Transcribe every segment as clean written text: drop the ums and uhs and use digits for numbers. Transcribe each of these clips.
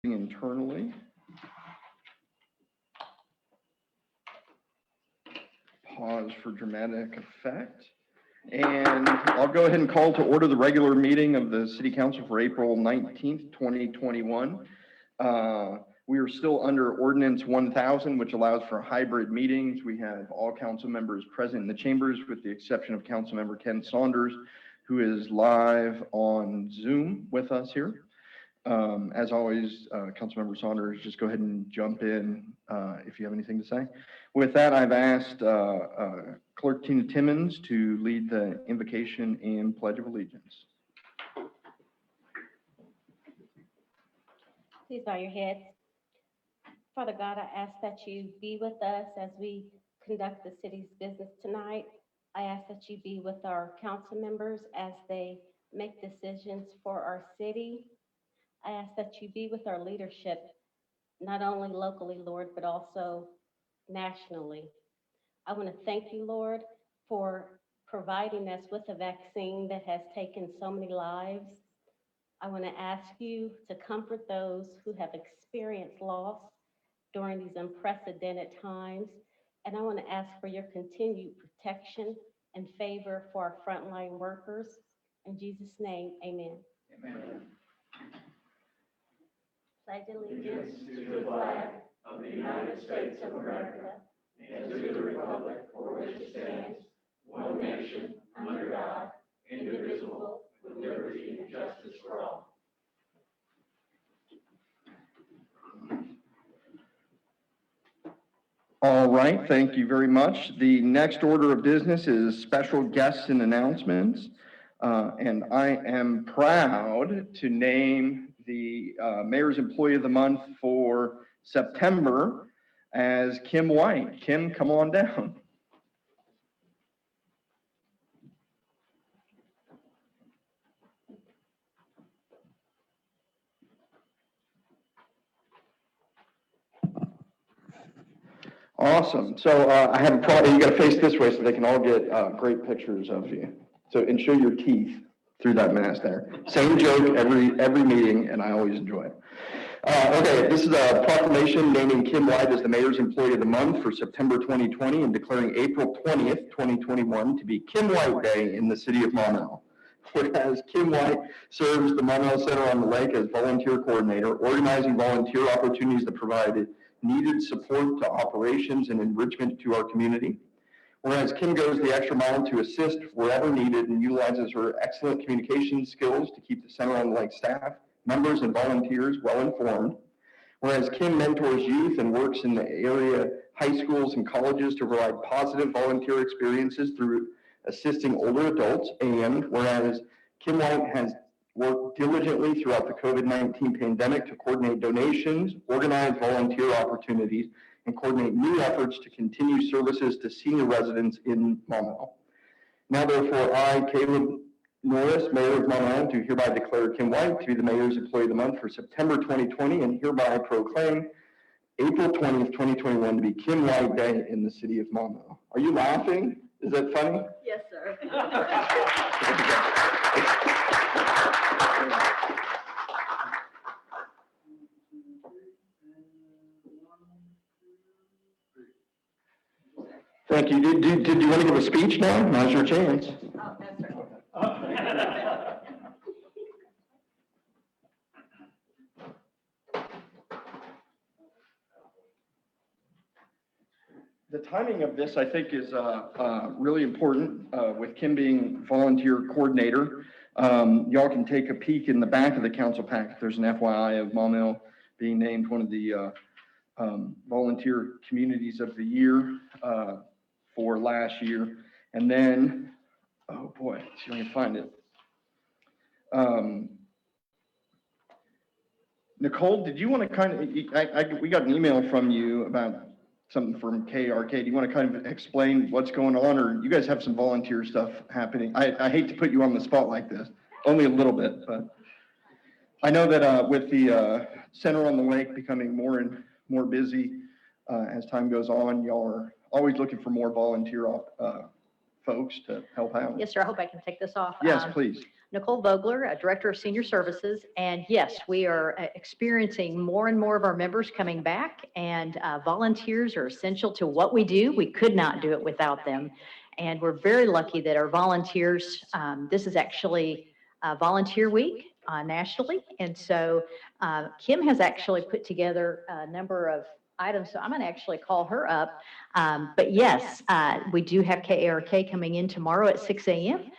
internally. Pause for dramatic effect. And I'll go ahead and call to order the regular meeting of the City Council for April 19th, 2021. We are still under Ordinance 1000, which allows for hybrid meetings. We have all council members present in the chambers with the exception of Councilmember Ken Saunders, who is live on Zoom with us here. As always, Councilmember Saunders, just go ahead and jump in if you have anything to say. With that, I've asked Clerk Tina Timmons to lead the invocation and Pledge of Allegiance. Please bow your heads. Father God, I ask that you be with us as we conduct the city's business tonight. I ask that you be with our council members as they make decisions for our city. I ask that you be with our leadership, not only locally, Lord, but also nationally. I want to thank you, Lord, for providing us with a vaccine that has taken so many lives. I want to ask you to comfort those who have experienced loss during these unprecedented times. And I want to ask for your continued protection and favor for our frontline workers. In Jesus' name, amen. Amen. Pledge allegiance to the flag of the United States of America and to the republic for which it stands, one nation, under God, indivisible, with liberty and justice for all. All right, thank you very much. The next order of business is special guests and announcements. And I am proud to name the Mayor's Employee of the Month for September as Kim White. Kim, come on down. Awesome. So I have a problem. You got to face this way so they can all get great pictures of you. So, and show your teeth through that mask there. Same joke every meeting, and I always enjoy it. Okay, this is a proclamation naming Kim White as the Mayor's Employee of the Month for September 2020 and declaring April 20th, 2021 to be Kim White Day in the city of Montmel. Whereas Kim White serves the Montmel Center on the Lake as volunteer coordinator, organizing volunteer opportunities that provide needed support to operations and enrichment to our community. Whereas Kim goes the extra mile to assist wherever needed and utilizes her excellent communication skills to keep the Center on the Lake staff, members, and volunteers well informed. Whereas Kim mentors youth and works in the area high schools and colleges to provide positive volunteer experiences through assisting older adults. And whereas Kim White has worked diligently throughout the COVID-19 pandemic to coordinate donations, organize volunteer opportunities, and coordinate new efforts to continue services to senior residents in Montmel. Now, therefore, I, Caleb Norris, Mayor of Montmel, do hereby declare Kim White to be the Mayor's Employee of the Month for September 2020 and hereby proclaim April 20th, 2021 to be Kim White Day in the city of Montmel. Are you laughing? Is that funny? Yes, sir. Thank you. Did you want to give a speech now? Now's your chance. Oh, no, sir. The timing of this, I think, is really important with Kim being volunteer coordinator. Y'all can take a peek in the back of the council pack. There's an FYI of Montmel being named one of the volunteer communities of the year for last year. And then, oh boy, let's see if I can find it. Nicole, did you want to kind of, we got an email from you about something from KRK. Do you want to kind of explain what's going on, or you guys have some volunteer stuff happening? I hate to put you on the spot like this, only a little bit, but I know that with the Center on the Lake becoming more and more busy as time goes on, y'all are always looking for more volunteer folks to help out. Yes, sir. I hope I can take this off. Yes, please. Nicole Vogler, Director of Senior Services. And yes, we are experiencing more and more of our members coming back, and volunteers are essential to what we do. We could not do it without them. And we're very lucky that our volunteers, this is actually Volunteer Week nationally. And so Kim has actually put together a number of items, so I'm going to actually call her up. But yes, we do have KARK coming in tomorrow at 6 a.m.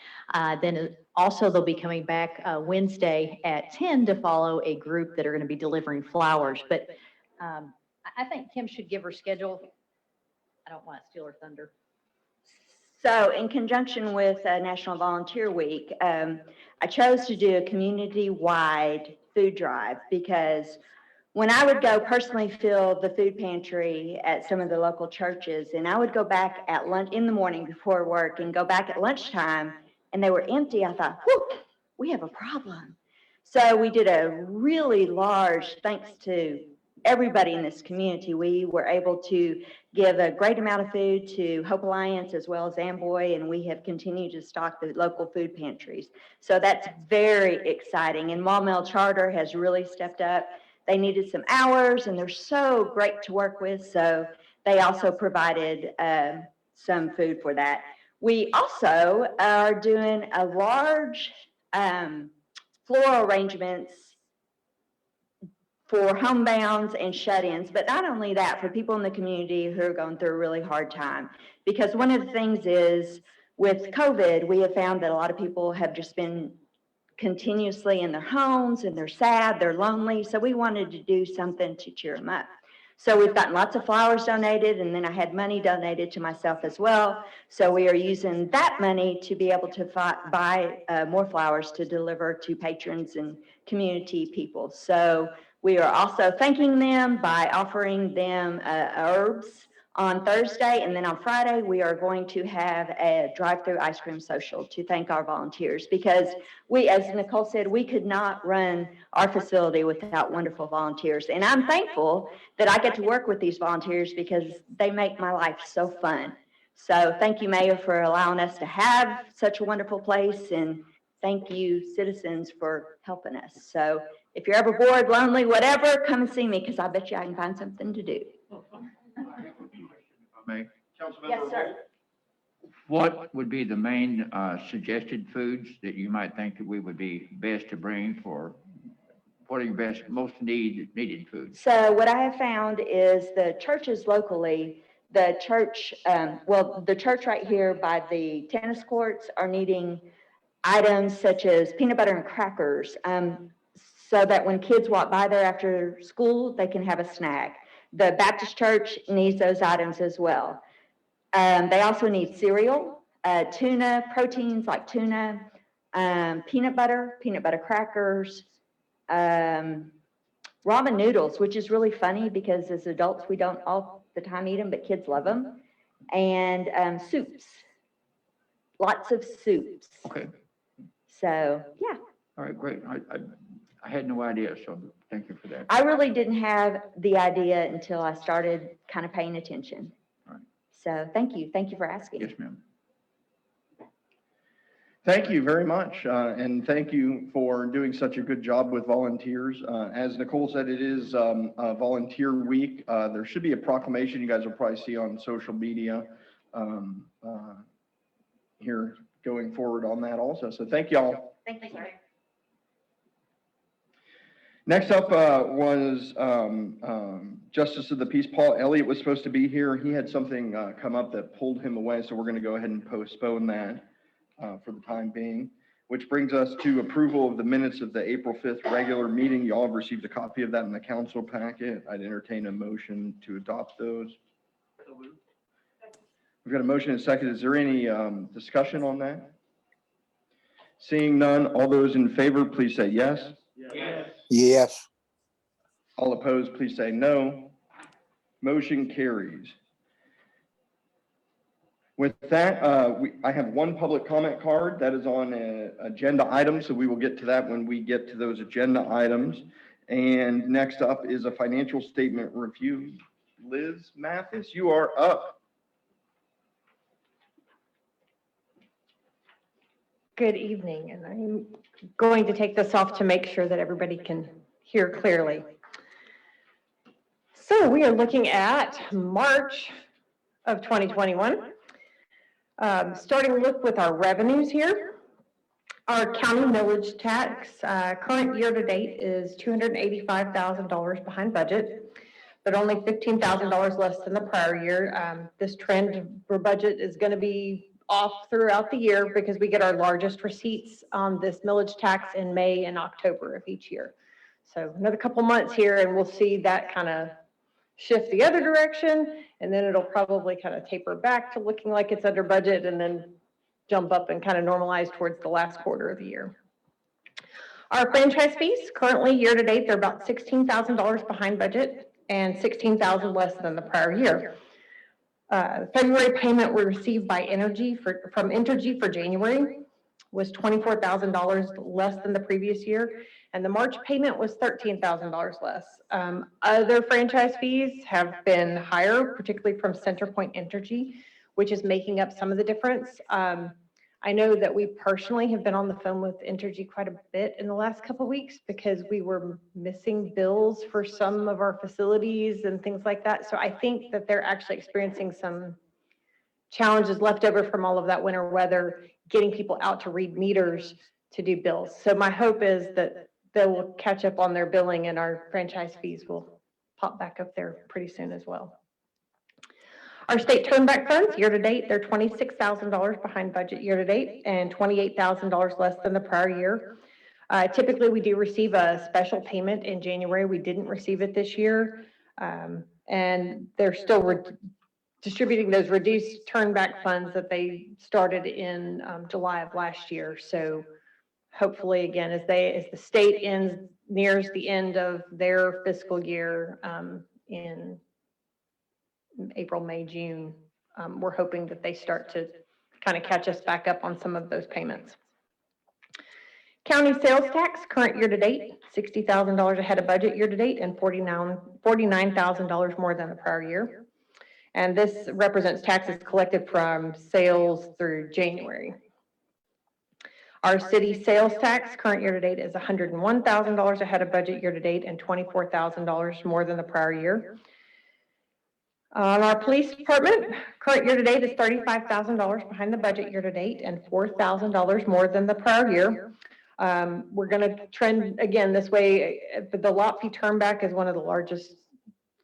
Then also they'll be coming back Wednesday at 10 to follow a group that are going to be delivering flowers. But I think Kim should give her schedule. I don't want to steal her thunder. So in conjunction with National Volunteer Week, I chose to do a community-wide food drive because when I would go personally fill the food pantry at some of the local churches, and I would go back at lunch in the morning before work and go back at lunchtime, and they were empty, I thought, whew, we have a problem. So we did a really large, thanks to everybody in this community, we were able to give a great amount of food to Hope Alliance as well as Amboy, and we have continued to stock the local food pantries. So that's very exciting, and Montmel Charter has really stepped up. They needed some hours, and they're so great to work with, so they also provided some food for that. We also are doing a large floral arrangements for homebounds and shut-ins, but not only that, for people in the community who are going through a really hard time. Because one of the things is, with COVID, we have found that a lot of people have just been continuously in their homes, and they're sad, they're lonely, so we wanted to do something to cheer them up. So we've gotten lots of flowers donated, and then I had money donated to myself as well. So we are using that money to be able to buy more flowers to deliver to patrons and community people. So we are also thanking them by offering them herbs on Thursday, and then on Friday, we are going to have a drive-through ice cream social to thank our volunteers, because we, as Nicole said, we could not run our facility without wonderful volunteers. And I'm thankful that I get to work with these volunteers because they make my life so fun. So thank you, Mayor, for allowing us to have such a wonderful place, and thank you, citizens, for helping us. So if you're ever bored, lonely, whatever, come and see me, because I bet you I can find something to do. May. Yes, sir. What would be the main suggested foods that you might think that we would be best to bring for, what are your best, most needed foods? So what I have found is the churches locally, the church, the church right here by the tennis courts are needing items such as peanut butter and crackers, so that when kids walk by there after school, they can have a snack. The Baptist church needs those items as well. They also need cereal, tuna, proteins like tuna, peanut butter crackers, ramen noodles, which is really funny because as adults, we don't all the time eat them, but kids love them, and soups, lots of soups. Okay, So, yeah. all right, great. I had no idea, so thank you for that. I really didn't have the idea until I started kind of paying attention. All right. So thank you for asking. Yes, ma'am. Thank you very much, and thank you for doing such a good job with volunteers. As Nicole said, it is Volunteer Week. There should be a proclamation you guys will probably see on social media here going forward on that also. So thank y'all. Thank you, sir. Next up was Justice of the Peace. Paul Elliott was supposed to be here. He had something come up that pulled him away, so we're going to go ahead and postpone that for the time being, which brings us to approval of the minutes of the April 5th regular meeting. You all have received a copy of that in the council packet. I'd entertain a motion to adopt those. We've got a motion and a second. Is there any discussion on that? Seeing none, all those in favor, please say yes. Yes. Yes. All opposed, please say no. Motion carries. With that, I have one public comment card that is on an agenda item, so we will get to that when we get to those agenda items. And next up is a financial statement review. Liz Mathis, you are up. Good evening, and I'm going to take this off to make sure that everybody can hear clearly. So we are looking at March of 2021. Starting to look with our revenues here. Our county millage tax, current year to date is $285,000 behind budget, but only $15,000 less than the prior year. This trend for budget is going to be off throughout the year because we get our largest receipts on this millage tax in May and October of each year. So another couple months here and we'll see that kind of shift the other direction, and then it'll probably kind of taper back to looking like it's under budget and then jump up and kind of normalize towards the last quarter of the year. Our franchise fees, currently year to date, they're about $16,000 behind budget and $16,000 less than the prior year. February payment we received by from Entergy for January was $24,000 less than the previous year, and the March payment was $13,000 less. Other franchise fees have been higher, particularly from CenterPoint Entergy, which is making up some of the difference. I know that we personally have been on the phone with Entergy quite a bit in the last couple of weeks because we were missing bills for some of our facilities and things like that. So I think that they're actually experiencing some challenges left over from all of that winter weather, getting people out to read meters to do bills. So my hope is that they will catch up on their billing and our franchise fees will pop back up there pretty soon as well. Our state turnback funds, year to date, they're $26,000 behind budget year to date and $28,000 less than the prior year. Typically, we do receive a special payment in January. We didn't receive it this year. And they're still distributing those reduced turnback funds that they started in July of last year. So hopefully, again, as the state nears the end of their fiscal year in April, May, June, we're hoping that they start to kind of catch us back up on some of those payments. County sales tax, current year to date, $60,000 ahead of budget year to date and $49,000 more than the prior year. And this represents taxes collected from sales through January. Our city sales tax, current year to date, is $101,000 ahead of budget year to date and $24,000 more than the prior year. On our police department, current year to date is $35,000 behind the budget year to date and $4,000 more than the prior year. We're going to trend again this way. The lot fee turnback is one of the largest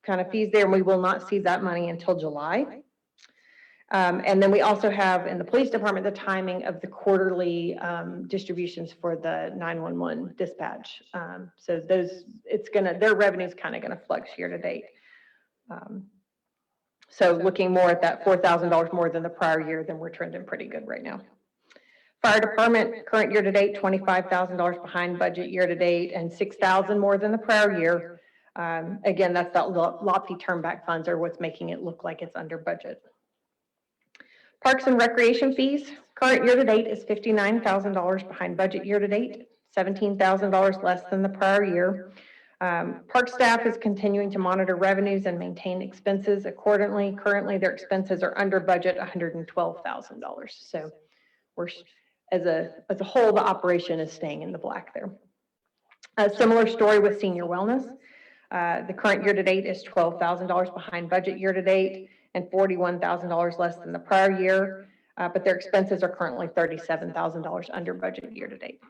kind of fees there, and we will not see that money until July. And then we also have in the police department the timing of the quarterly distributions for the 911 dispatch. So their revenue is kind of going to flux year to date. So looking more at that $4,000 more than the prior year, then we're trending pretty good right now. Fire department, current year to date, $25,000 behind budget year to date and $6,000 more than the prior year. Again, that's that lot fee turnback funds are what's making it look like it's under budget. Parks and recreation fees, current year to date is $59,000 behind budget year to date, $17,000 less than the prior year. Park staff is continuing to monitor revenues and maintain expenses accordingly. Currently, their expenses are under budget, $112,000. So we're, as a whole, the operation is staying in the black there. A similar story with senior wellness. The current year to date is $12,000 behind budget year to date and $41,000 less than the prior year, but their expenses are currently $37,000 under budget year to date.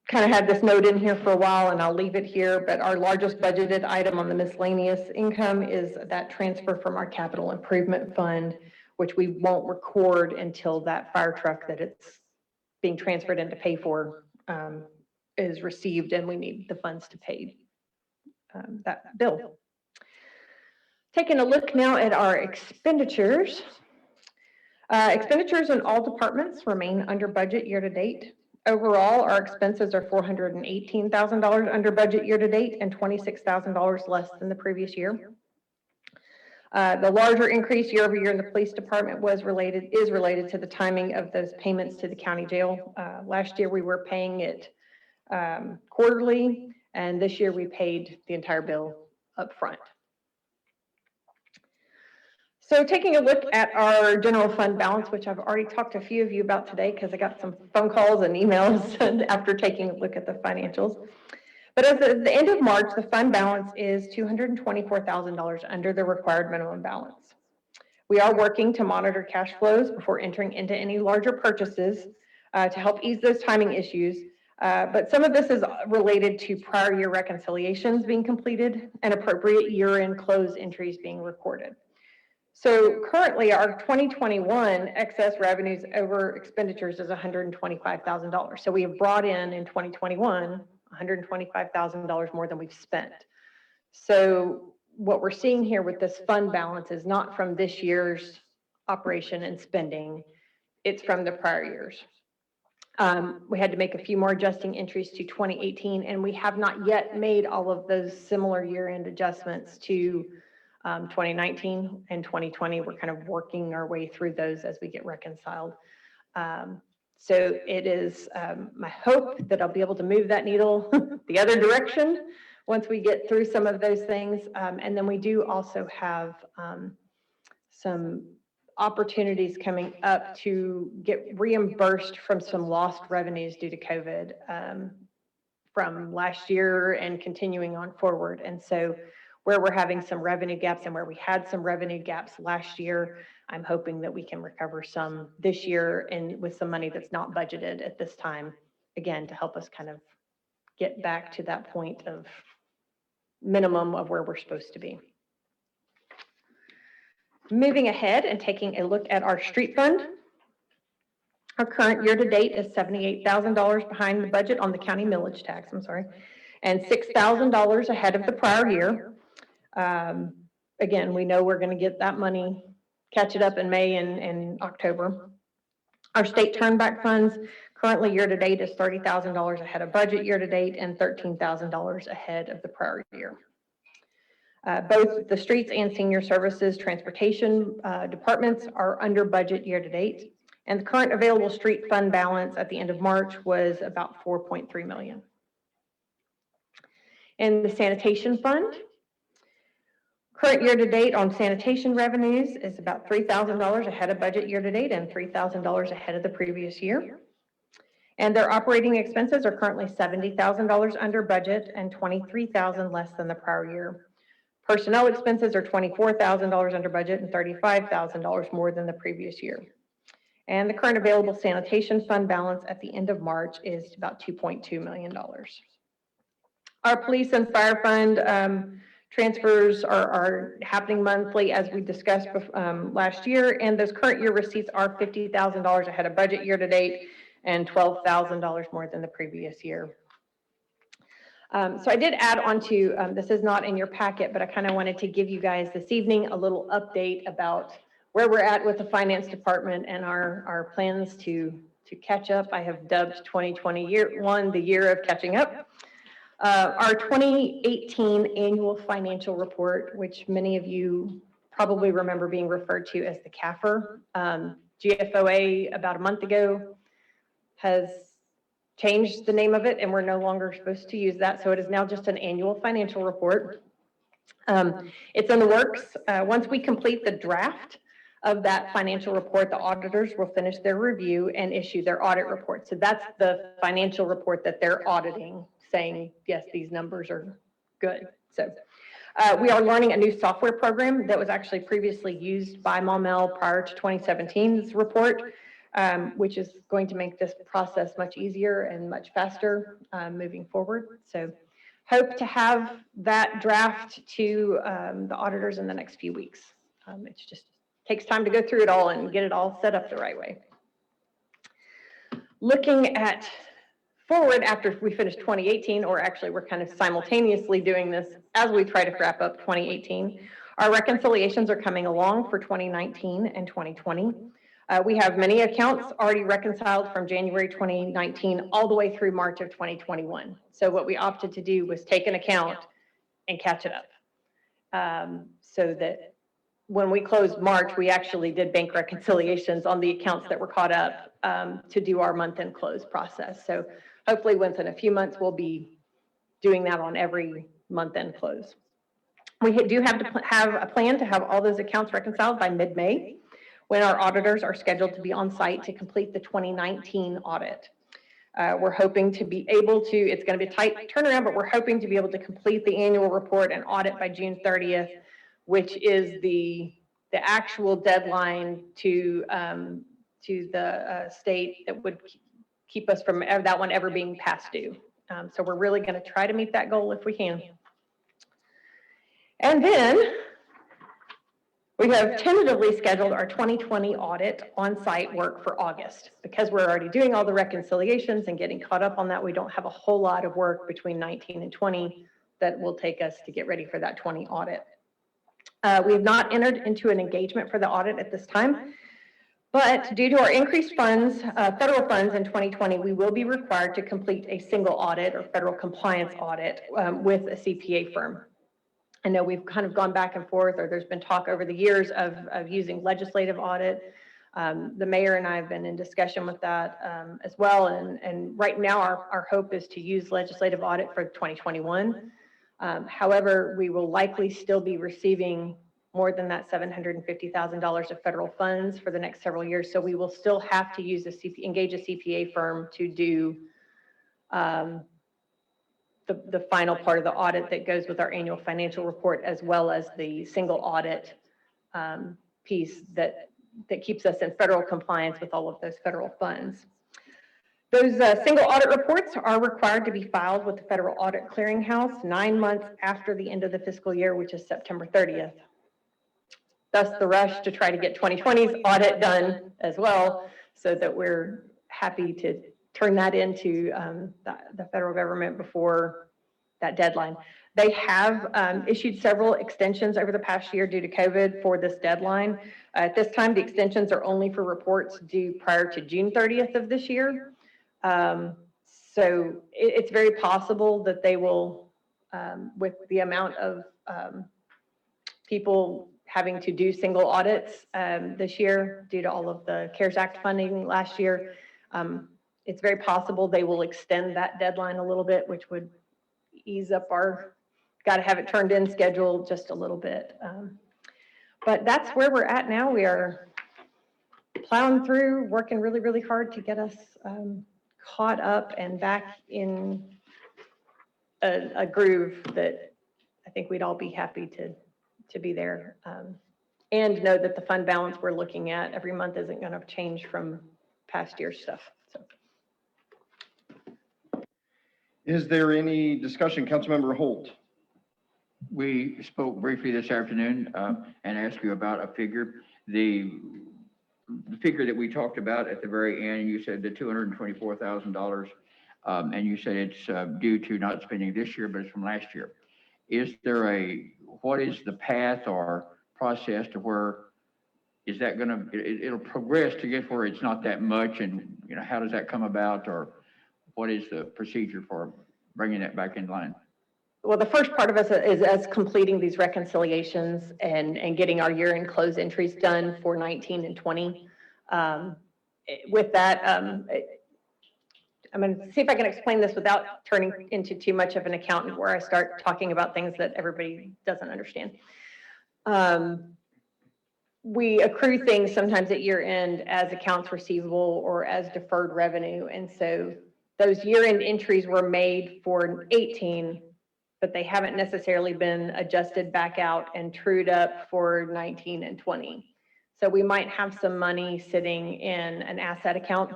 Kind of had this note in here for a while and I'll leave it here, but our largest budgeted item on the miscellaneous income is that transfer from our capital improvement fund, which we won't record until that fire truck that it's being transferred in to pay for is received and we need the funds to pay that bill. Taking a look now at our expenditures. Expenditures in all departments remain under budget year to date. Overall, our expenses are $418,000 under budget year to date and $26,000 less than the previous year. The larger increase year over year in the police department is related to the timing of those payments to the county jail. Last year we were paying it quarterly, and this year we paid the entire bill up front. So taking a look at our general fund balance, which I've already talked to a few of you about today because I got some phone calls and emails after taking a look at the financials. But as of the end of March, the fund balance is $224,000 under the required minimum balance. We are working to monitor cash flows before entering into any larger purchases to help ease those timing issues. But some of this is related to prior year reconciliations being completed and appropriate year-end close entries being recorded. So currently, our 2021 excess revenues over expenditures is $125,000. So we have brought in 2021, $125,000 more than we've spent. So what we're seeing here with this fund balance is not from this year's operation and spending, it's from the prior years. We had to make a few more adjusting entries to 2018, and we have not yet made all of those similar year-end adjustments to 2019 and 2020. We're kind of working our way through those as we get reconciled. So it is my hope that I'll be able to move that needle the other direction once we get through some of those things. And then we do also have some opportunities coming up to get reimbursed from some lost revenues due to COVID from last year and continuing on forward. And so where we're having some revenue gaps and where we had some revenue gaps last year, I'm hoping that we can recover some this year and with some money that's not budgeted at this time, again, to help us kind of get back to that point of minimum of where we're supposed to be. Moving ahead and taking a look at our street fund. Our current year-to-date is $78,000 behind the budget on the county millage tax, and $6,000 ahead of the prior year. Again, we know we're going to get that money, catch it up in May and October. Our state turnback funds currently year-to-date is $30,000 ahead of budget year-to-date and $13,000 ahead of the prior year. Both the streets and senior services transportation departments are under budget year-to-date, and the current available street fund balance at the end of March was about $4.3 million. In the sanitation fund, current year-to-date on sanitation revenues is about $3,000 ahead of budget year-to-date and $3,000 ahead of the previous year. And their operating expenses are currently $70,000 under budget and $23,000 less than the prior year. Personnel expenses are $24,000 under budget and $35,000 more than the previous year. And the current available sanitation fund balance at the end of March is about $2.2 million. Our police and fire fund transfers are happening monthly as we discussed last year, and those current year receipts are $50,000 ahead of budget year to date and $12,000 more than the previous year. So I did add on to, this is not in your packet, but I kind of wanted to give you guys this evening a little update about where we're at with the finance department and our plans to catch up. I have dubbed 2021 the year of catching up. Our 2018 annual financial report, which many of you probably remember being referred to as the CAFR, GFOA about a month ago has changed the name of it, and we're no longer supposed to use that. So it is now just an annual financial report. It's in the works. Once we complete the draft of that financial report, the auditors will finish their review and issue their audit report. So that's the financial report that they're auditing, saying, yes, these numbers are good. So we are learning a new software program that was actually previously used by montmel prior to 2017's report, which is going to make this process much easier and much faster moving forward. So hope to have that draft to the auditors in the next few weeks. It just takes time to go through it all and get it all set up the right way. Looking at forward after we finish 2018, or actually we're kind of simultaneously doing this as we try to wrap up 2018, our reconciliations are coming along for 2019 and 2020. We have many accounts already reconciled from January 2019 all the way through March of 2021. So what we opted to do was take an account and catch it up. So that when we closed March, we actually did bank reconciliations on the accounts that were caught up to do our month-end close process. So hopefully within a few months, we'll be doing that on every month-end close. We do have to have a plan to have all those accounts reconciled by mid-May, when our auditors are scheduled to be on site to complete the 2019 audit. We're hoping to be able to, it's going to be a tight turnaround, but we're hoping to be able to complete the annual report and audit by June 30th, which is the actual deadline to the state that would keep us from that one ever being past due. So we're really going to try to meet that goal if we can. And then we have tentatively scheduled our 2020 audit on-site work for August. Because we're already doing all the reconciliations and getting caught up on that, we don't have a whole lot of work between 19 and 20 that will take us to get ready for that 20 audit. We have not entered into an engagement for the audit at this time, but due to our increased funds, federal funds in 2020, we will be required to complete a single audit or federal compliance audit with a CPA firm. I know we've kind of gone back and forth, or there's been talk over the years of using legislative audit. The mayor and I have been in discussion with that as well. And right now our hope is to use legislative audit for 2021. However, we will likely still be receiving more than that $750,000 of federal funds for the next several years. So we will still have to use engage a CPA firm to do the final part of the audit that goes with our annual financial report, as well as the single audit piece that keeps us in federal compliance with all of those federal funds. Those single audit reports are required to be filed with the Federal Audit Clearinghouse 9 months after the end of the fiscal year, which is September 30th. Thus the rush to try to get 2020's audit done as well, so that we're happy to turn that into the federal government before that deadline. They have issued several extensions over the past year due to COVID for this deadline. At this time, the extensions are only for reports due prior to June 30th of this year. So it's very possible that they will, with the amount of people having to do single audits this year due to all of the CARES Act funding last year, it's very possible they will extend that deadline a little bit, which would ease up our got to have it turned in schedule just a little bit. But that's where we're at now. We are plowing through, working really, really hard to get us caught up and back in a groove that I think we'd all be happy to be there. And know that the fund balance we're looking at every month isn't going to change from past year's stuff. So. Is there any discussion, Councilmember Holt? We spoke briefly this afternoon and asked you about a figure. The figure that we talked about at the very end, you said the $224,000, and you said it's due to not spending this year, but it's from last year. Is there what is the path or process to where is that going to, it'll progress to get where it's not that much, and how does that come about, or what is the procedure for bringing that back in line? Well, the first part of us is as completing these reconciliations and getting our year-end close entries done for 19 and 20. With that, I'm going to see if I can explain this without turning into too much of an accountant where I start talking about things that everybody doesn't understand. We accrue things sometimes at year end as accounts receivable or as deferred revenue. And so those year-end entries were made for 18, but they haven't necessarily been adjusted back out and trued up for 19 and 20. So we might have some money sitting in an asset account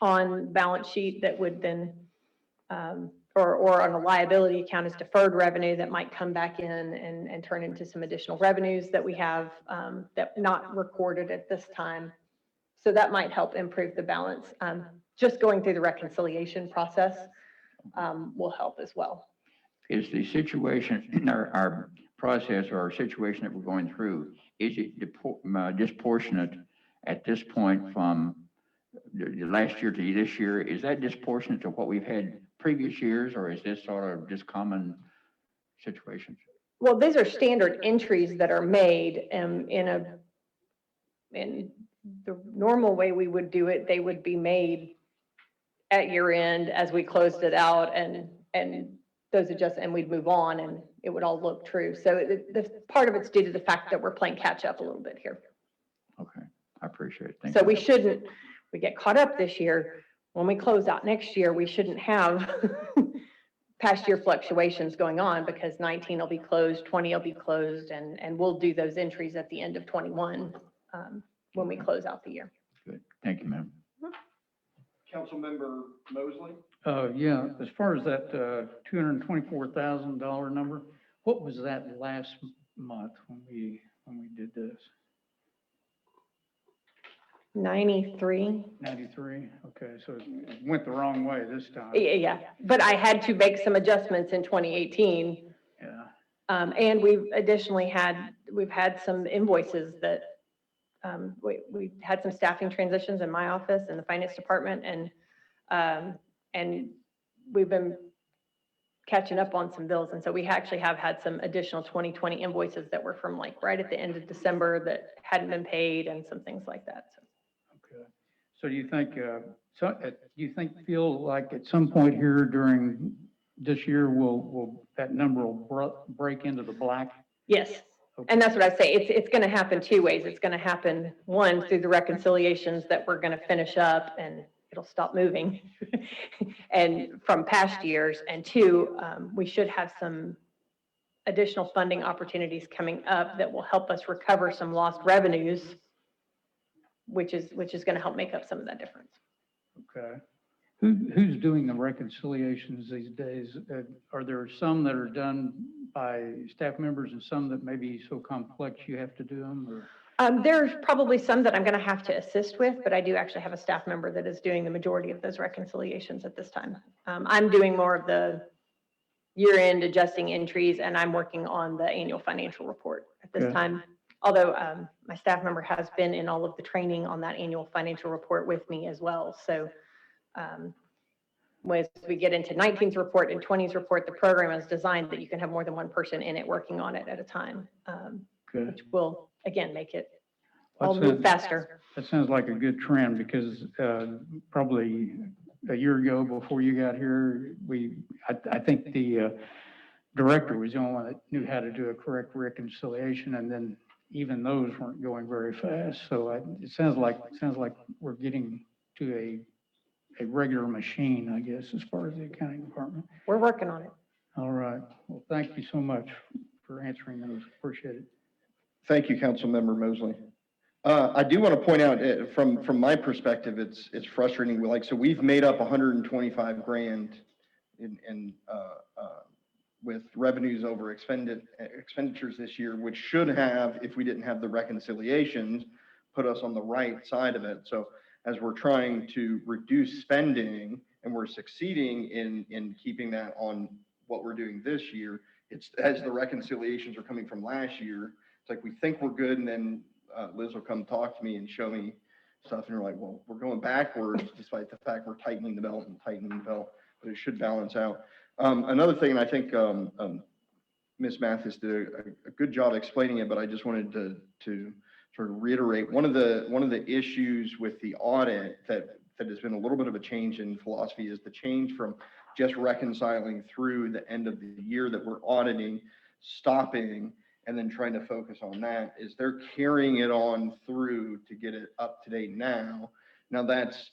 on balance sheet that would then, or on a liability account as deferred revenue that might come back in and turn into some additional revenues that we have that not recorded at this time. So that might help improve the balance. Just going through the reconciliation process will help as well. Is the situation, our process or our situation that we're going through, is it disproportionate at this point from the last year to this year? Is that disproportionate to what we've had previous years, or is this sort of just common situations? Well, these are standard entries that are made in the normal way we would do it. They would be made at year end as we closed it out and those adjust, and we'd move on and it would all look true. So the part of it's due to the fact that we're playing catch up a little bit here. Okay, I appreciate it. Thank So you. we shouldn't, we get caught up this year. When we close out next year, we shouldn't have past year fluctuations going on because 19 will be closed, 20 will be closed, and we'll do those entries at the end of 21 when we close out the year. Good. Thank you, ma'am. Councilmember Mosley? Yeah, as far as that $224,000 number, what was that last month when we did this? 93. 93? Okay, so it went the wrong way this time. Yeah, but I had to make some adjustments in 2018. Yeah, And we've had some invoices that, we had some staffing transitions in my office and the finance department, and we've been catching up on some bills. And so we actually have had some additional 2020 invoices that were from like right at the end of December that hadn't been paid and some things like that. So okay. So do you feel like at some point here during this year, that number will break into the black? yes. And that's what I say. It's going to happen two ways. It's going to happen, one, through the reconciliations that we're going to finish up and it'll stop moving and from past years. And two, we should have some additional funding opportunities coming up that will help us recover some lost revenues, which is going to help make up some of that difference. Okay. Who's doing the reconciliations these days? Are there some that are done by staff members and some that may be so complex you have to do them, or? There's probably some that I'm going to have to assist with, but I do actually have a staff member that is doing the majority of those reconciliations at this time. I'm doing more of the year-end adjusting entries, and I'm working on the annual financial report at this Okay. time. Although my staff member has been in all of the training on that annual financial report with me as well. So as we get into 19's report and 20's report, the program is designed that you can have more than one person in it working on it at a time, Good. which will, again, make it That all move sounds- faster. That sounds like a good trend because probably a year ago before you got here, I think the director was the only one that knew how to do a correct reconciliation, and then even those weren't going very fast. So it sounds like we're getting to a regular machine, I guess, as far as the accounting department. We're working on it. All right. Well, thank you so much for answering those. Appreciate it. Thank you, Councilmember Mosley. I do want to point out, from my perspective, it's frustrating. So we've made up 125 grand with revenues over expenditures this year, which should have, if we didn't have the reconciliations, put us on the right side of it. So as we're trying to reduce spending and we're succeeding in keeping that on what we're doing this year, it's as the reconciliations are coming from last year, it's like we think we're good, and then Liz will come talk to me and show me stuff, and we're like, well, we're going backwards despite the fact we're tightening the belt, but it should balance out. Another thing, and I think Ms. Mathis did a good job explaining it, but I just wanted to sort of reiterate one of the issues with the audit that has been a little bit of a change in philosophy is the change from just reconciling through the end of the year that we're auditing, stopping, and then trying to focus on that, is they're carrying it on through to get it up to date now. Now that's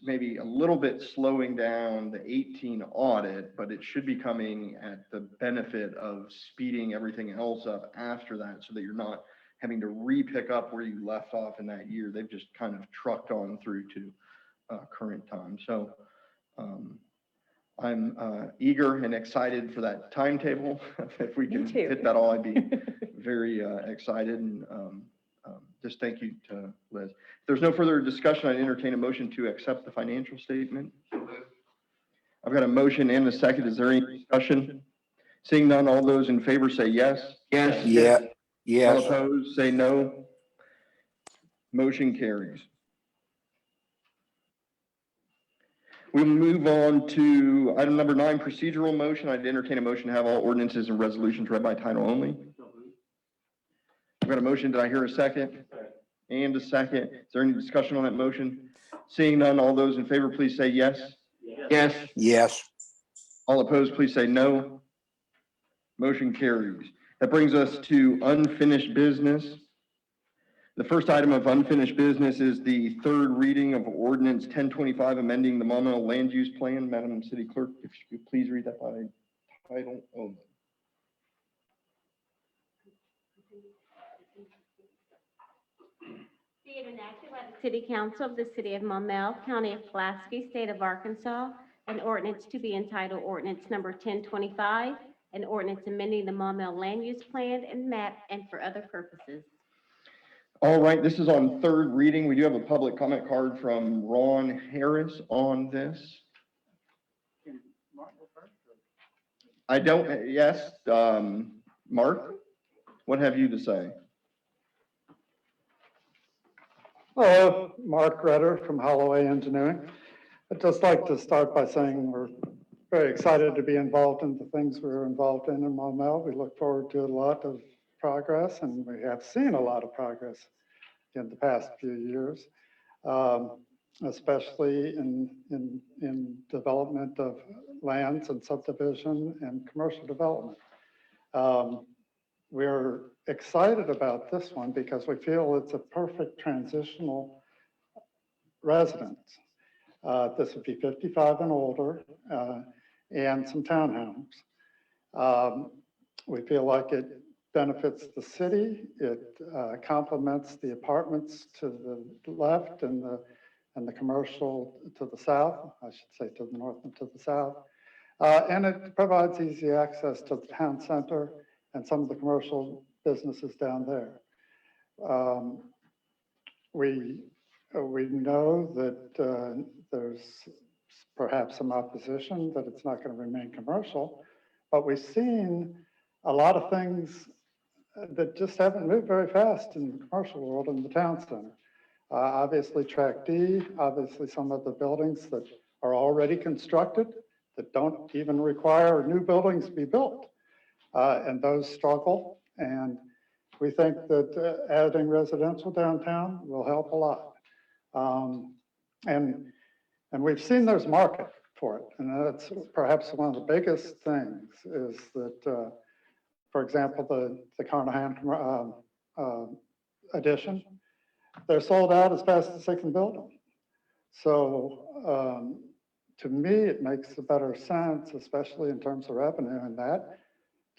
maybe a little bit slowing down the 18 audit, but it should be coming at the benefit of speeding everything else up after that, so that you're not having to re-pick up where you left off in that year. They've just kind of trucked on through to current time. So I'm eager and excited for that timetable. If we can hit that all, I'd be very excited. And just thank you to Liz. If there's no further discussion, I'd entertain a motion to accept the financial statement. I've got a motion and a second. Is there any discussion? Seeing none, all those in favor say yes. Yes. Yeah, All yes, opposed, say no. Motion carries. We move on to item number 9, procedural motion. I'd entertain a motion to have all ordinances and resolutions read by title only. I've got a motion. Did I hear a second? And a second. Is there any discussion on that motion? Seeing none, all those in favor, please say yes. Yes. yes, All opposed, please say no. Motion carries. That brings us to unfinished business. The first item of unfinished business is the third reading of ordinance 1025, amending the montmel land use plan. Madam City Clerk, if you could please read that by title only. Be it enacted by the City Council of the City of Montmel, County of Pulaski, State of Arkansas, an ordinance to be entitled ordinance number 1025, an ordinance amending the montmel land use plan and map and for other purposes. All right, this is on third reading. We do have a public comment card from Ron Harris on this. I don't, yes, Mark, what have you to say? Hello, Mark Redder from Holloway Engineering. I'd just like to start by saying we're very excited to be involved in the things we're involved in montmel. We look forward to a lot of progress, and we have seen a lot of progress in the past few years, especially in development of lands and subdivision and commercial development. We're excited about this one because we feel it's a perfect transitional residence. This would be 55 and older, and some townhomes. We feel like it benefits the city. It complements the apartments to the left and the commercial to the south, I should say to the north and to the south. And it provides easy access to the town center and some of the commercial businesses down there. We know that there's perhaps some opposition that it's not going to remain commercial, but we've seen a lot of things that just haven't moved very fast in the commercial world in the town center. Obviously Track D, obviously some of the buildings that are already constructed that don't even require new buildings to be built. And those struggle. And we think that adding residential downtown will help a lot. And we've seen there's market for it. And that's perhaps one of the biggest things is that, for example, the Carnahan addition, they're sold out as fast as they can build them. So to me, it makes a better sense, especially in terms of revenue and that,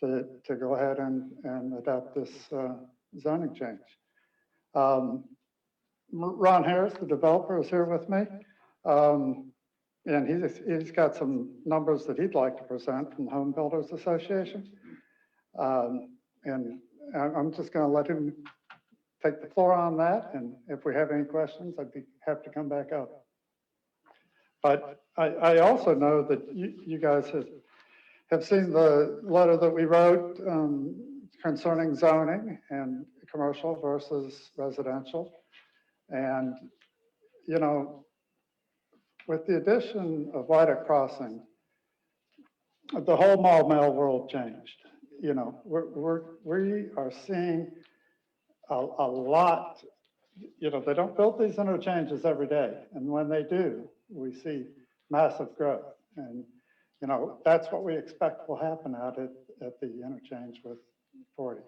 to go ahead and adopt this zoning change. Ron Harris, the developer, is here with me. And he's got some numbers that he'd like to present from the Home Builders Association. And I'm just going to let him take the floor on that. And if we have any questions, I'd be happy to come back up. But I also know that you guys have seen the letter that we wrote concerning zoning and commercial versus residential. And, you know, with the addition of Viaduct Crossing, the whole montmel world changed. You know, we are seeing a lot, you know, they don't build these interchanges every day. And when they do, we see massive growth. And, you know, that's what we expect will happen out at the interchange with 40.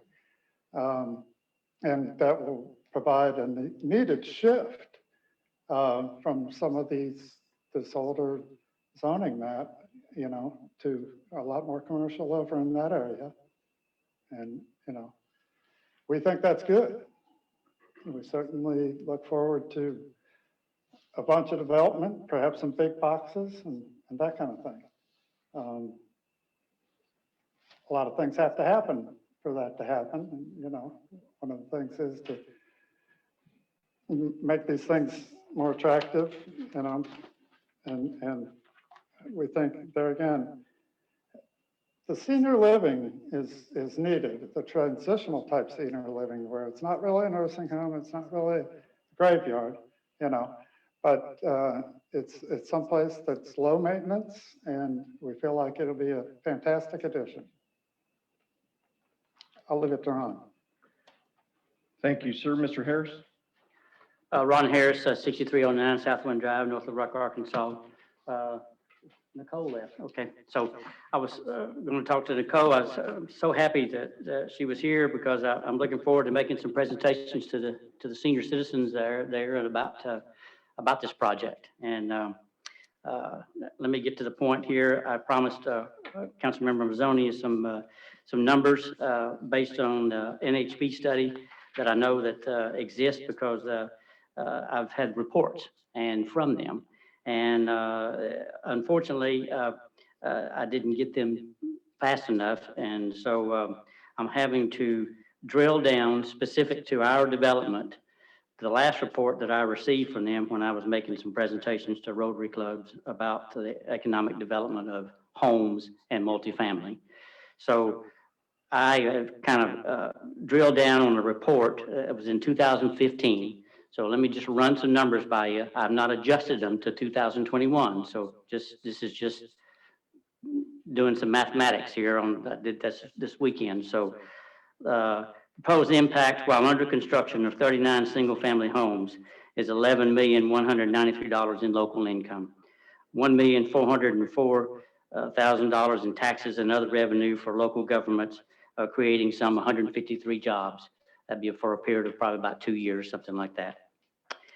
And that will provide a needed shift from some of this older zoning map, you know, to a lot more commercial over in that area. And, you know, we think that's good. We certainly look forward to a bunch of development, perhaps some big boxes and that kind of thing. A lot of things have to happen for that to happen. And, you know, one of the things is to make these things more attractive, you know, and we think there again, the senior living is needed, the transitional type senior living where it's not really a nursing home, it's not really a graveyard, you know, but it's someplace that's low maintenance and we feel like it'll be a fantastic addition. I'll leave it to Ron. Thank you, sir. Mr. Harris? Ron Harris, 6309 Southwind Drive, north of Rucker, Arkansas. Nicole left. Okay, so I was going to talk to Nicole. I was so happy that she was here because I'm looking forward to making some presentations to the senior citizens there and about this project. And let me get to the point here. I promised Councilmember Mazzoni some numbers based on the NHB study that I know that exists because I've had reports and from them. And unfortunately, I didn't get them fast enough. And so I'm having to drill down specific to our development. The last report that I received from them when I was making some presentations to Rotary clubs about the economic development of homes and multifamily. So I have kind of drilled down on a report. It was in 2015. So let me just run some numbers by you. I've not adjusted them to 2021. So this is just doing some mathematics here I did this weekend. So proposed impact while under construction of 39 single-family homes is $11,193 in local income, $1,404,000 in taxes and other revenue for local governments, creating some 153 jobs. That'd be for a period of probably about 2 years, something like that.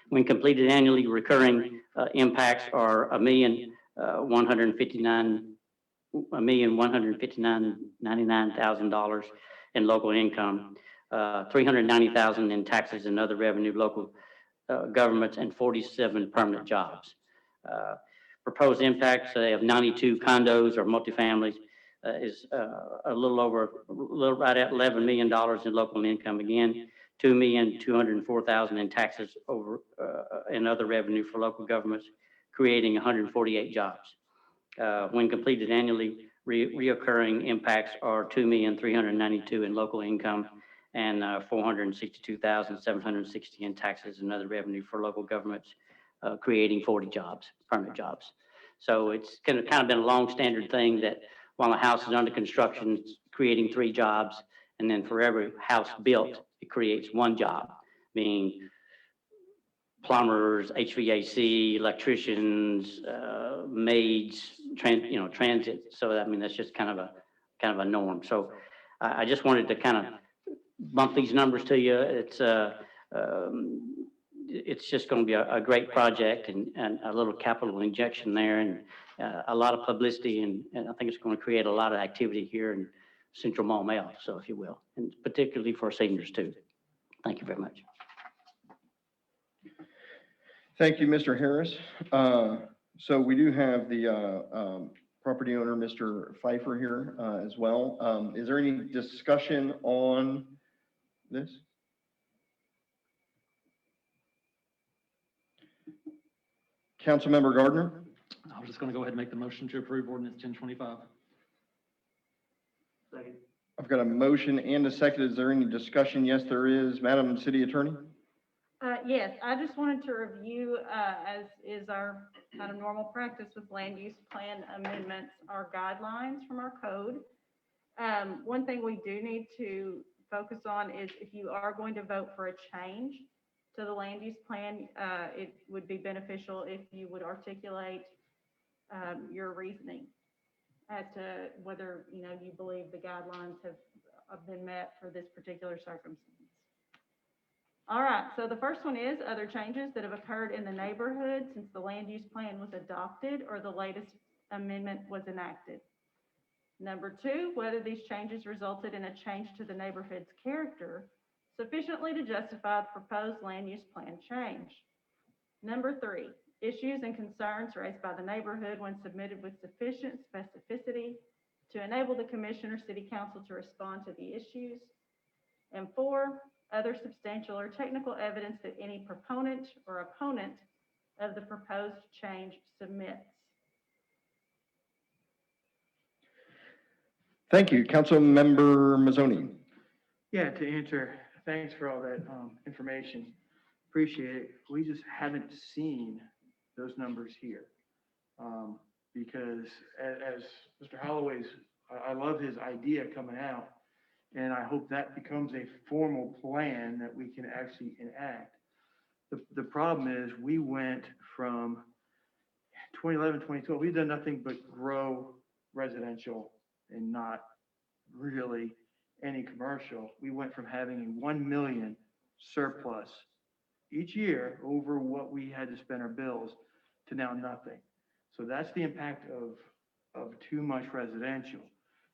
When completed annually, recurring impacts are $1,159,000 in local income, $390,000 in taxes and other revenue, local governments, and 47 permanent jobs. Proposed impacts of 92 condos or multifamilies is a little right at $11 million in local income. Again, $2,204,000 in taxes over and other revenue for local governments, creating 148 jobs. When completed annually, reoccurring impacts are $2,392,000 in local income and $462,760 in taxes and other revenue for local governments, creating 40 jobs, permanent jobs. So it's kind of been a long standard thing that while a house is under construction, it's creating 3 jobs, and then for every house built, it creates 1 job, meaning plumbers, HVAC, electricians, maids, transit. So I mean, that's just kind of a norm. So I just wanted to kind of bump these numbers to you. It's just going to be a great project and a little capital injection there and a lot of publicity. And I think it's going to create a lot of activity here in Central Montmel, so if you will, and particularly for seniors too. Thank you very much. Thank you, Mr. Harris. So we do have the property owner, Mr. Pfeiffer, here as well. Is there any discussion on this? Councilmember Gardner? I was just going to go ahead and make the motion to approve ordinance 1025. I've got a motion and a second. Is there any discussion? Yes, there is. Madam City Attorney? Yes, I just wanted to review, as is our kind of normal practice with land use plan amendments, our guidelines from our code. One thing we do need to focus on is if you are going to vote for a change to the land use plan, it would be beneficial if you would articulate your reasoning as to whether, you believe the guidelines have been met for this particular circumstance. All right, so the first one is other changes that have occurred in the neighborhood since the land use plan was adopted or the latest amendment was enacted. Number 2, whether these changes resulted in a change to the neighborhood's character sufficiently to justify the proposed land use plan change. Number 3, issues and concerns raised by the neighborhood when submitted with sufficient specificity to enable the commission or city council to respond to the issues. And 4, other substantial or technical evidence that any proponent or opponent of the proposed change submits. Thank you. Councilmember Mazzoni? Yeah, to answer, thanks for all that information. Appreciate it. We just haven't seen those numbers here. Because as Mr. Holloway's, I love his idea coming out, and I hope that becomes a formal plan that we can actually enact. The problem is we went from 2011, 2012, we've done nothing but grow residential and not really any commercial. We went from having a 1 million surplus each year over what we had to spend our bills to now nothing. So that's the impact of too much residential.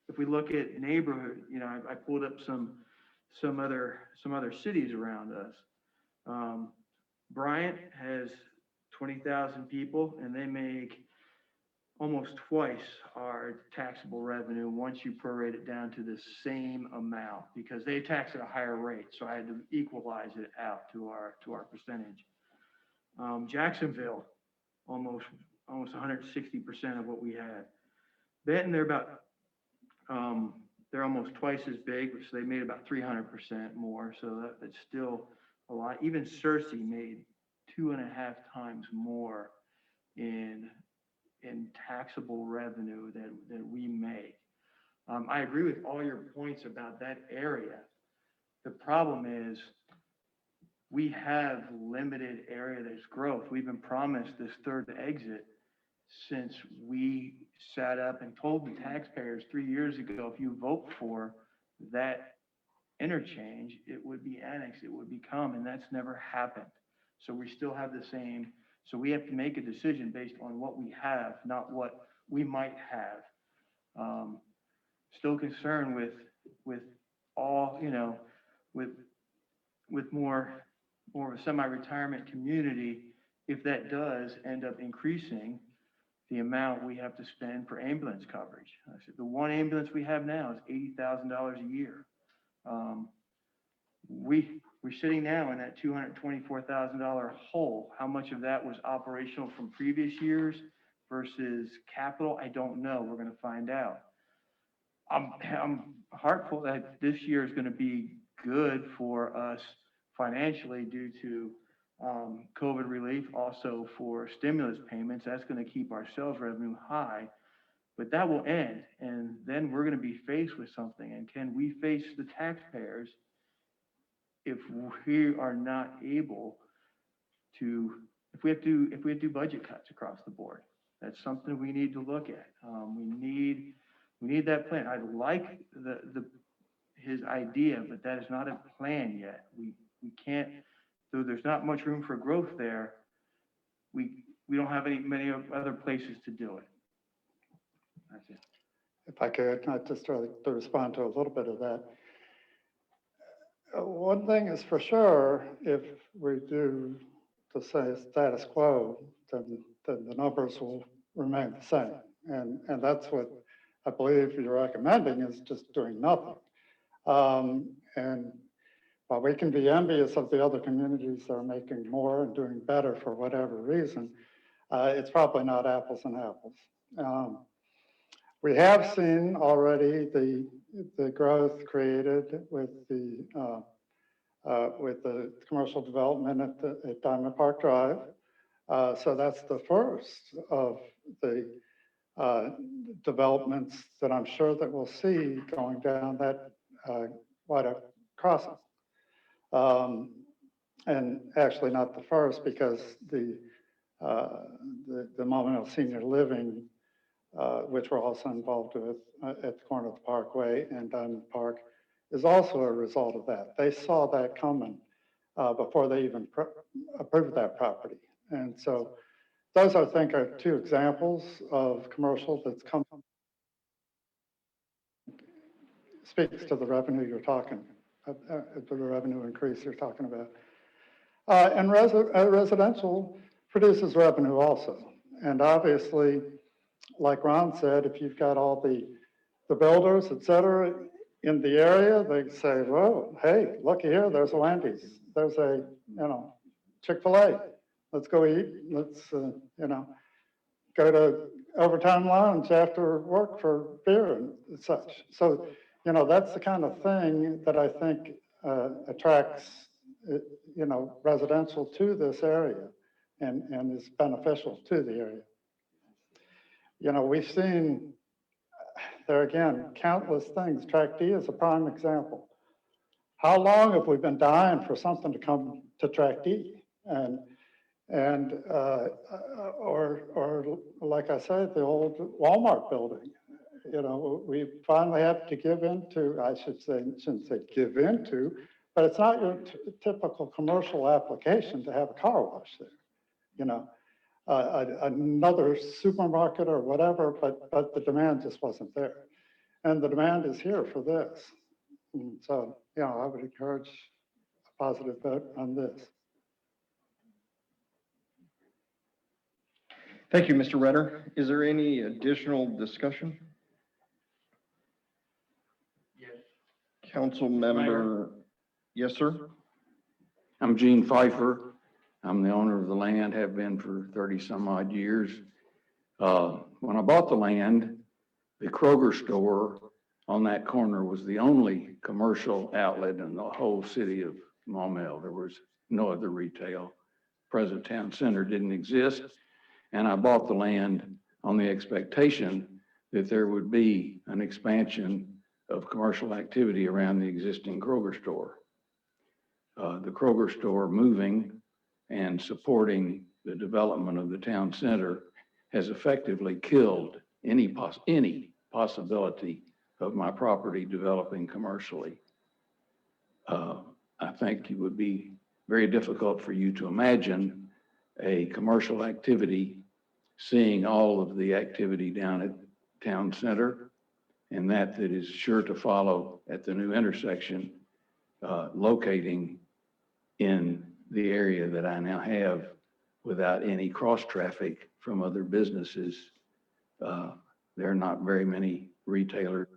If we look at neighborhood, you know, I pulled up some other cities around us. Bryant has 20,000 people and they make almost twice our taxable revenue once you prorate it down to the same amount, because they tax at a higher rate. So I had to equalize it out to our percentage. Jacksonville, almost 160% of what we had. Benton, they're almost twice as big, so they made about 300% more. So that's still a lot. Even Searcy made 2.5 times more in taxable revenue than we make. I agree with all your points about that area. The problem is we have limited area that's growth. We've been promised this third exit since we sat up and told the taxpayers 3 years ago, if you vote for that interchange, it would be annexed, it would become, and that's never happened. So we still have the same, so we have to make a decision based on what we have, not what we might have. Still concerned with all, you know, with more of a semi-retirement community, if that does end up increasing the amount we have to spend for ambulance coverage. I said, the one ambulance we have now is $80,000 a year. We're sitting now in that $224,000 hole. How much of that was operational from previous years versus capital? I don't know. We're going to find out. I'm heartful that this year is going to be good for us financially due to COVID relief, also for stimulus payments. That's going to keep our sales revenue high, but that will end. And then we're going to be faced with something. And can we face the taxpayers if we are not able to, if we have to do budget cuts across the board? That's something we need to look at. We need that plan. I like his idea, but that is not a plan yet. We can't, though there's not much room for growth there, we don't have many other places to do it. That's it. If I could, not just to respond to a little bit of that. One thing is for sure, if we do to say status quo, then the numbers will remain the same. And that's what I believe you're recommending, is just doing nothing. And while we can be envious of the other communities that are making more and doing better for whatever reason, it's probably not apples and apples. We have seen already the growth created with the commercial development at Diamond Park Drive. So that's the first of the developments that I'm sure that we'll see going down that White Oak crossing. And actually not the first, because the montmel senior living, which we're also involved with at the corner of the Parkway and Diamond Park, is also a result of that. They saw that coming before they even approved that property. And so those, I think, are two examples of commercial that's come, speaks to the revenue you're talking, the revenue increase you're talking about. And residential produces revenue also. And obviously, like Ron said, if you've got all the builders, et cetera, in the area, they say, well, hey, look here, there's a Wendy's, there's a, Chick-fil-A. Let's go eat. Let's, go to overtime lounge after work for beer and such. So, that's the kind of thing that I think attracts, residential to this area and is beneficial to the area. We've seen there again, countless things. Track D is a prime example. How long have we been dying for something to come to Track D? And And, or like I said, the old Walmart building. You know, we finally have to give into, I should say, shouldn't say give into, but it's not your typical commercial application to have a car wash there. You know, another supermarket or whatever, but the demand just wasn't there. And the demand is here for this. And so, you know, I would encourage a positive vote on this. Thank you, Mr. Renner. Is there any additional discussion? Yes. Council member, yes, sir? I'm Gene Pfeiffer. I'm the owner of the land, have been for 30 some odd years. When I bought the land, the Kroger store on that corner was the only commercial outlet in the whole city of Montmel. There was no other retail. Present town center didn't exist. And I bought the land on the expectation that there would be an expansion of commercial activity around the existing Kroger store. The Kroger store moving and supporting the development of the town center has effectively killed any possibility of my property developing commercially. I think it would be very difficult for you to imagine a commercial activity seeing all of the activity down at town center, and that is sure to follow at the new intersection, locating in the area that I now have without any cross traffic from other businesses. There are not very many retailers.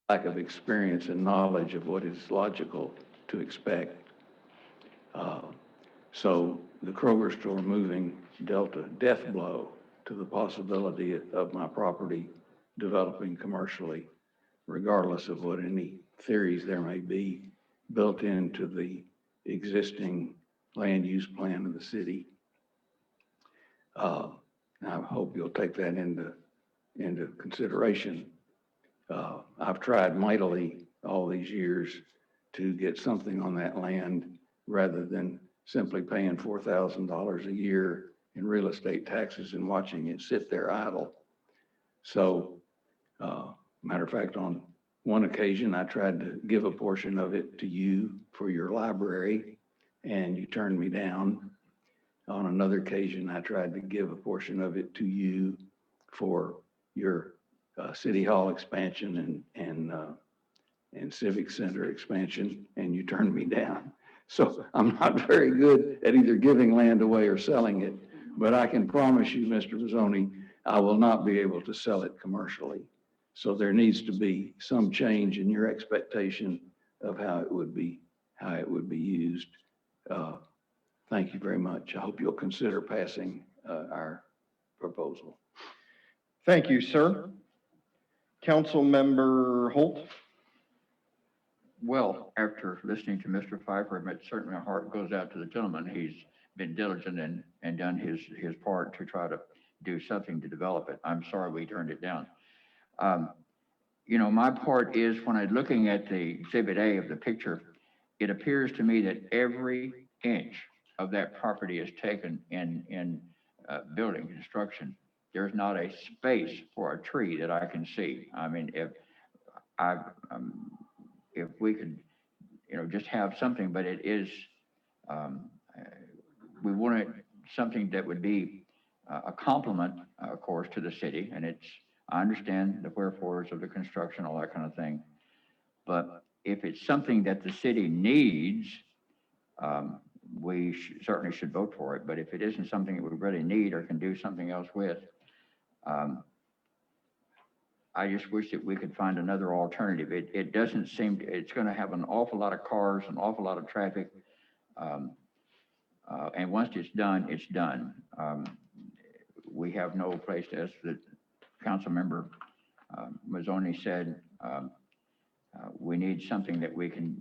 Lack of experience and knowledge of what is logical to expect. So the Kroger store moving dealt a death blow to the possibility of my property developing commercially, regardless of what any theories there may be built into the existing land use plan of the city. I hope you'll take that into consideration. I've tried mightily all these years to get something on that land rather than simply paying $4,000 a year in real estate taxes and watching it sit there idle. So, matter of fact, on one occasion, I tried to give a portion of it to you for your library, and you turned me down. On another occasion, I tried to give a portion of it to you for your city hall expansion and civic center expansion, and you turned me down. So I'm not very good at either giving land away or selling it, but I can promise you, Mr. Mazzoni, I will not be able to sell it commercially. So there needs to be some change in your expectation of how it would be used. Thank you very much. I hope you'll consider passing our proposal. Thank you, sir. Council member Holt? Well, after listening to Mr. Pfeiffer, certainly my heart goes out to the gentleman. He's been diligent and done his part to try to do something to develop it. I'm sorry we turned it down. You know, my part is when I'm looking at the Exhibit A of the picture, it appears to me that every inch of that property is taken in building construction. There's not a space for a tree that I can see. I mean, if we could, you know, just have something, but it is, we wanted something that would be a complement, of course, to the city. And I understand the wherefores of the construction, all that kind of thing. But if it's something that the city needs, we certainly should vote for it. But if it isn't something that we really need or can do something else with, I just wish that we could find another alternative. It doesn't seem, it's going to have an awful lot of cars, an awful lot of traffic. And once it's done, it's done. We have no place, as the council member Mazzoni said, we need something that we can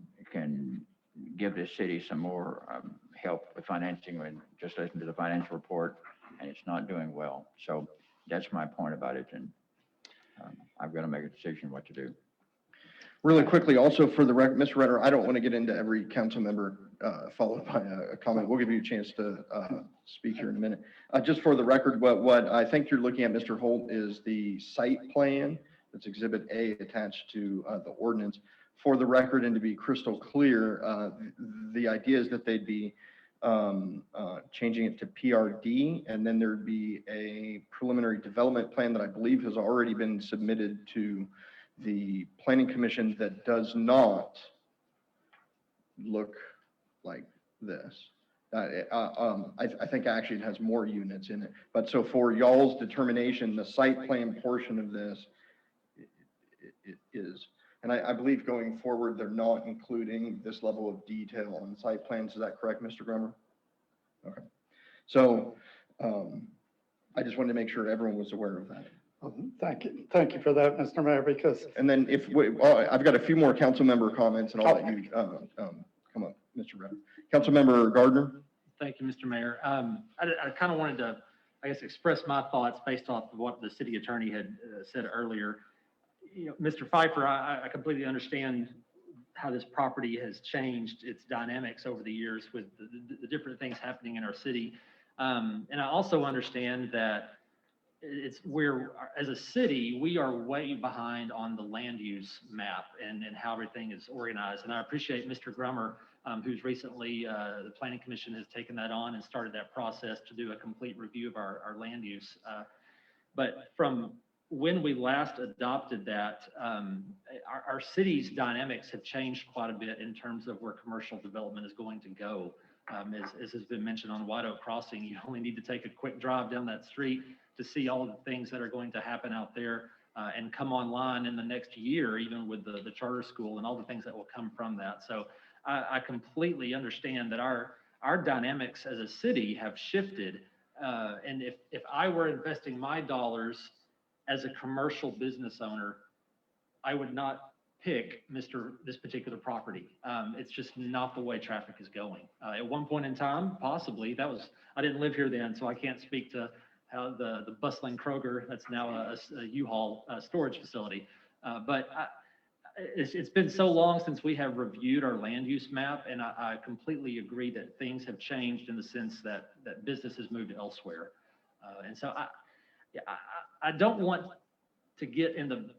give this city some more help with financing. And just listen to the financial report, and it's not doing well. So that's my point about it. And I've got to make a decision what to do. Really quickly, also for the record, Mr. Renner, I don't want to get into every council member followed by a comment. We'll give you a chance to speak here in a minute. Just for the record, what I think you're looking at, Mr. Holt, is the site plan. That's Exhibit A attached to the ordinance. For the record, and to be crystal clear, the idea is that they'd be changing it to PRD, and then there'd be a preliminary development plan that I believe has already been submitted to the Planning Commission that does not look like this. I think actually it has more units in it. But so for y'all's determination, the site plan portion of this it is. And I believe going forward, they're not including this level of detail on site plans. Is that correct, Mr. Grummer? Okay. So I just wanted to make sure everyone was aware of that. Thank you for that, Mr. Mayor, because. And then I've got a few more council member comments, and I'll let you come up, Mr. Renner. Councilmember Gardner. Thank you, Mr. Mayor. I kind of wanted to, I guess, express my thoughts based off of what the city attorney had said earlier. You know, Mr. Pfeiffer, I completely understand how this property has changed its dynamics over the years with the different things happening in our city. And I also understand that as a city, we are way behind on the land use map and how everything is organized. And I appreciate Mr. Grummer, who's recently, the Planning Commission has taken that on and started that process to do a complete review of our land use. But from when we last adopted that, our city's dynamics have changed quite a bit in terms of where commercial development is going to go. As has been mentioned on White Oak Crossing, you only need to take a quick drive down that street to see all of the things that are going to happen out there and come online in the next year, even with the charter school and all the things that will come from that. So I completely understand that our dynamics as a city have shifted. And if I were investing my dollars as a commercial business owner, I would not pick this particular property. It's just not the way traffic is going. At one point in time, possibly, I didn't live here then, so I can't speak to how the bustling Kroger, that's now a U-Haul storage facility. But it's been so long since we have reviewed our land use map, and I completely agree that things have changed in the sense that business has moved elsewhere. And so I don't want to get in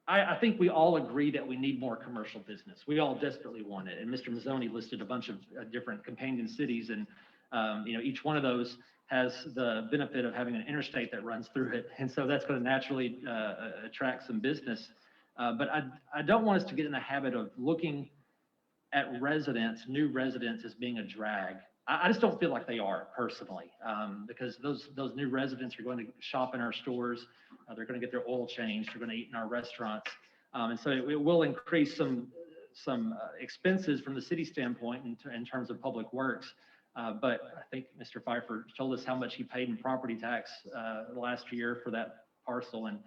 I think we all agree that we need more commercial business. We all desperately want it. And Mr. Mazzoni listed a bunch of different companion cities, and each one of those has the benefit of having an interstate that runs through it. And so that's going to naturally attract some business. But I don't want us to get in the habit of looking at new residents as being a drag. I just don't feel like they are personally, because those new residents are going to shop in our stores. They're going to get their oil changed. They're going to eat in our restaurants. And so it will increase some expenses from the city standpoint in terms of public works. But I think Mr. Pfeiffer told us how much he paid in property tax last year for that parcel. And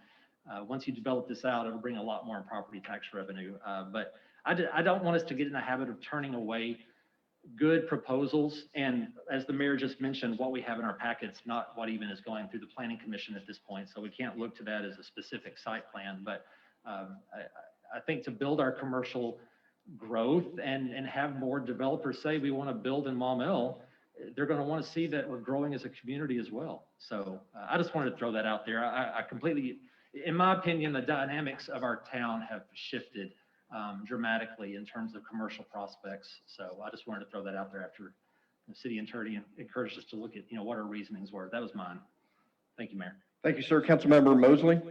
once you develop this out, it'll bring a lot more in property tax revenue. But I don't want us to get in the habit of turning away good proposals. And as the mayor just mentioned, what we have in our packets, not what even is going through the Planning Commission at this point. So we can't look to that as a specific site plan. But I think to build our commercial growth and have more developers say we want to build in Maumelle, they're going to want to see that we're growing as a community as well. So I just wanted to throw that out there. I completely, in my opinion, the dynamics of our town have shifted dramatically in terms of commercial prospects. So I just wanted to throw that out there after the city attorney encouraged us to look at, what our reasonings were. That was mine. Thank you, Mayor. Thank you, sir. Councilmember Mosley.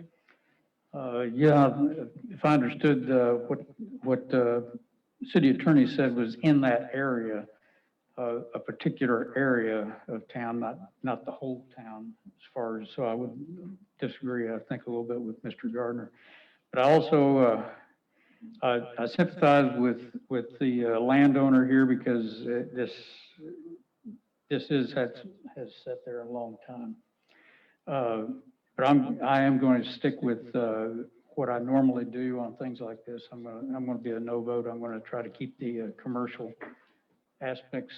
Yeah, if I understood what the city attorney said was in that area, a particular area of town, not the whole town as far as, so I would disagree, I think, a little bit with Mr. Gardner. But I also, I sympathize with the landowner here because this has sat there a long time. But I am going to stick with what I normally do on things like this. I'm going to be a no vote. I'm going to try to keep the commercial aspects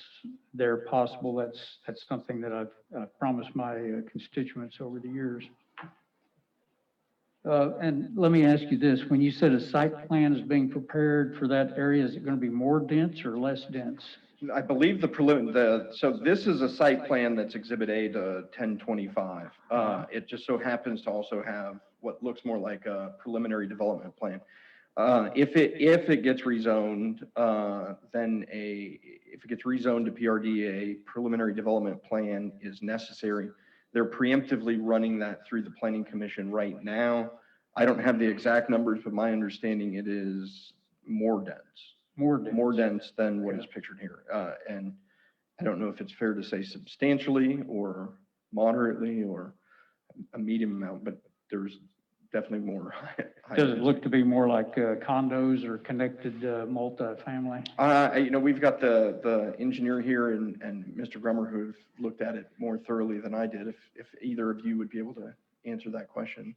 there possible. That's something that I've promised my constituents over the years. And let me ask you this, when you said a site plan is being prepared for that area, is it going to be more dense or less dense? I believe so this is a site plan that's Exhibit A to 1025. It just so happens to also have what looks more like a preliminary development plan. If it gets rezoned, if it gets rezoned to PRD, a preliminary development plan is necessary. They're preemptively running that through the Planning Commission right now. I don't have the exact numbers, but my understanding it is more dense. More dense than what is pictured here. And I don't know if it's fair to say substantially or moderately or a medium amount, but there's definitely more. Does it look to be more like condos or connected multifamily? We've got the engineer here and Mr. Grummer who've looked at it more thoroughly than I did. If either of you would be able to answer that question.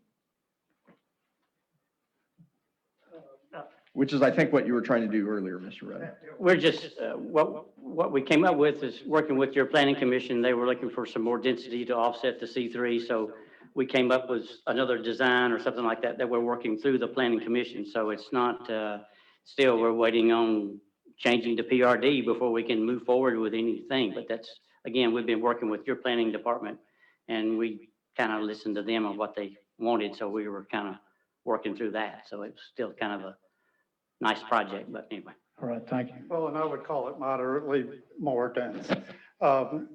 Which is, I think, what you were trying to do earlier, Mr. Reddy. We're just, what we came up with is working with your planning commission. They were looking for some more density to offset the C3. So we came up with another design or something like that we're working through the planning commission. So it's not, still, we're waiting on changing to PRD before we can move forward with anything. But that's, again, we've been working with your planning department and we kind of listened to them on what they wanted. So we were kind of working through that. So it's still kind of a nice project, but anyway. All right, thank you. Well, and I would call it moderately more dense. And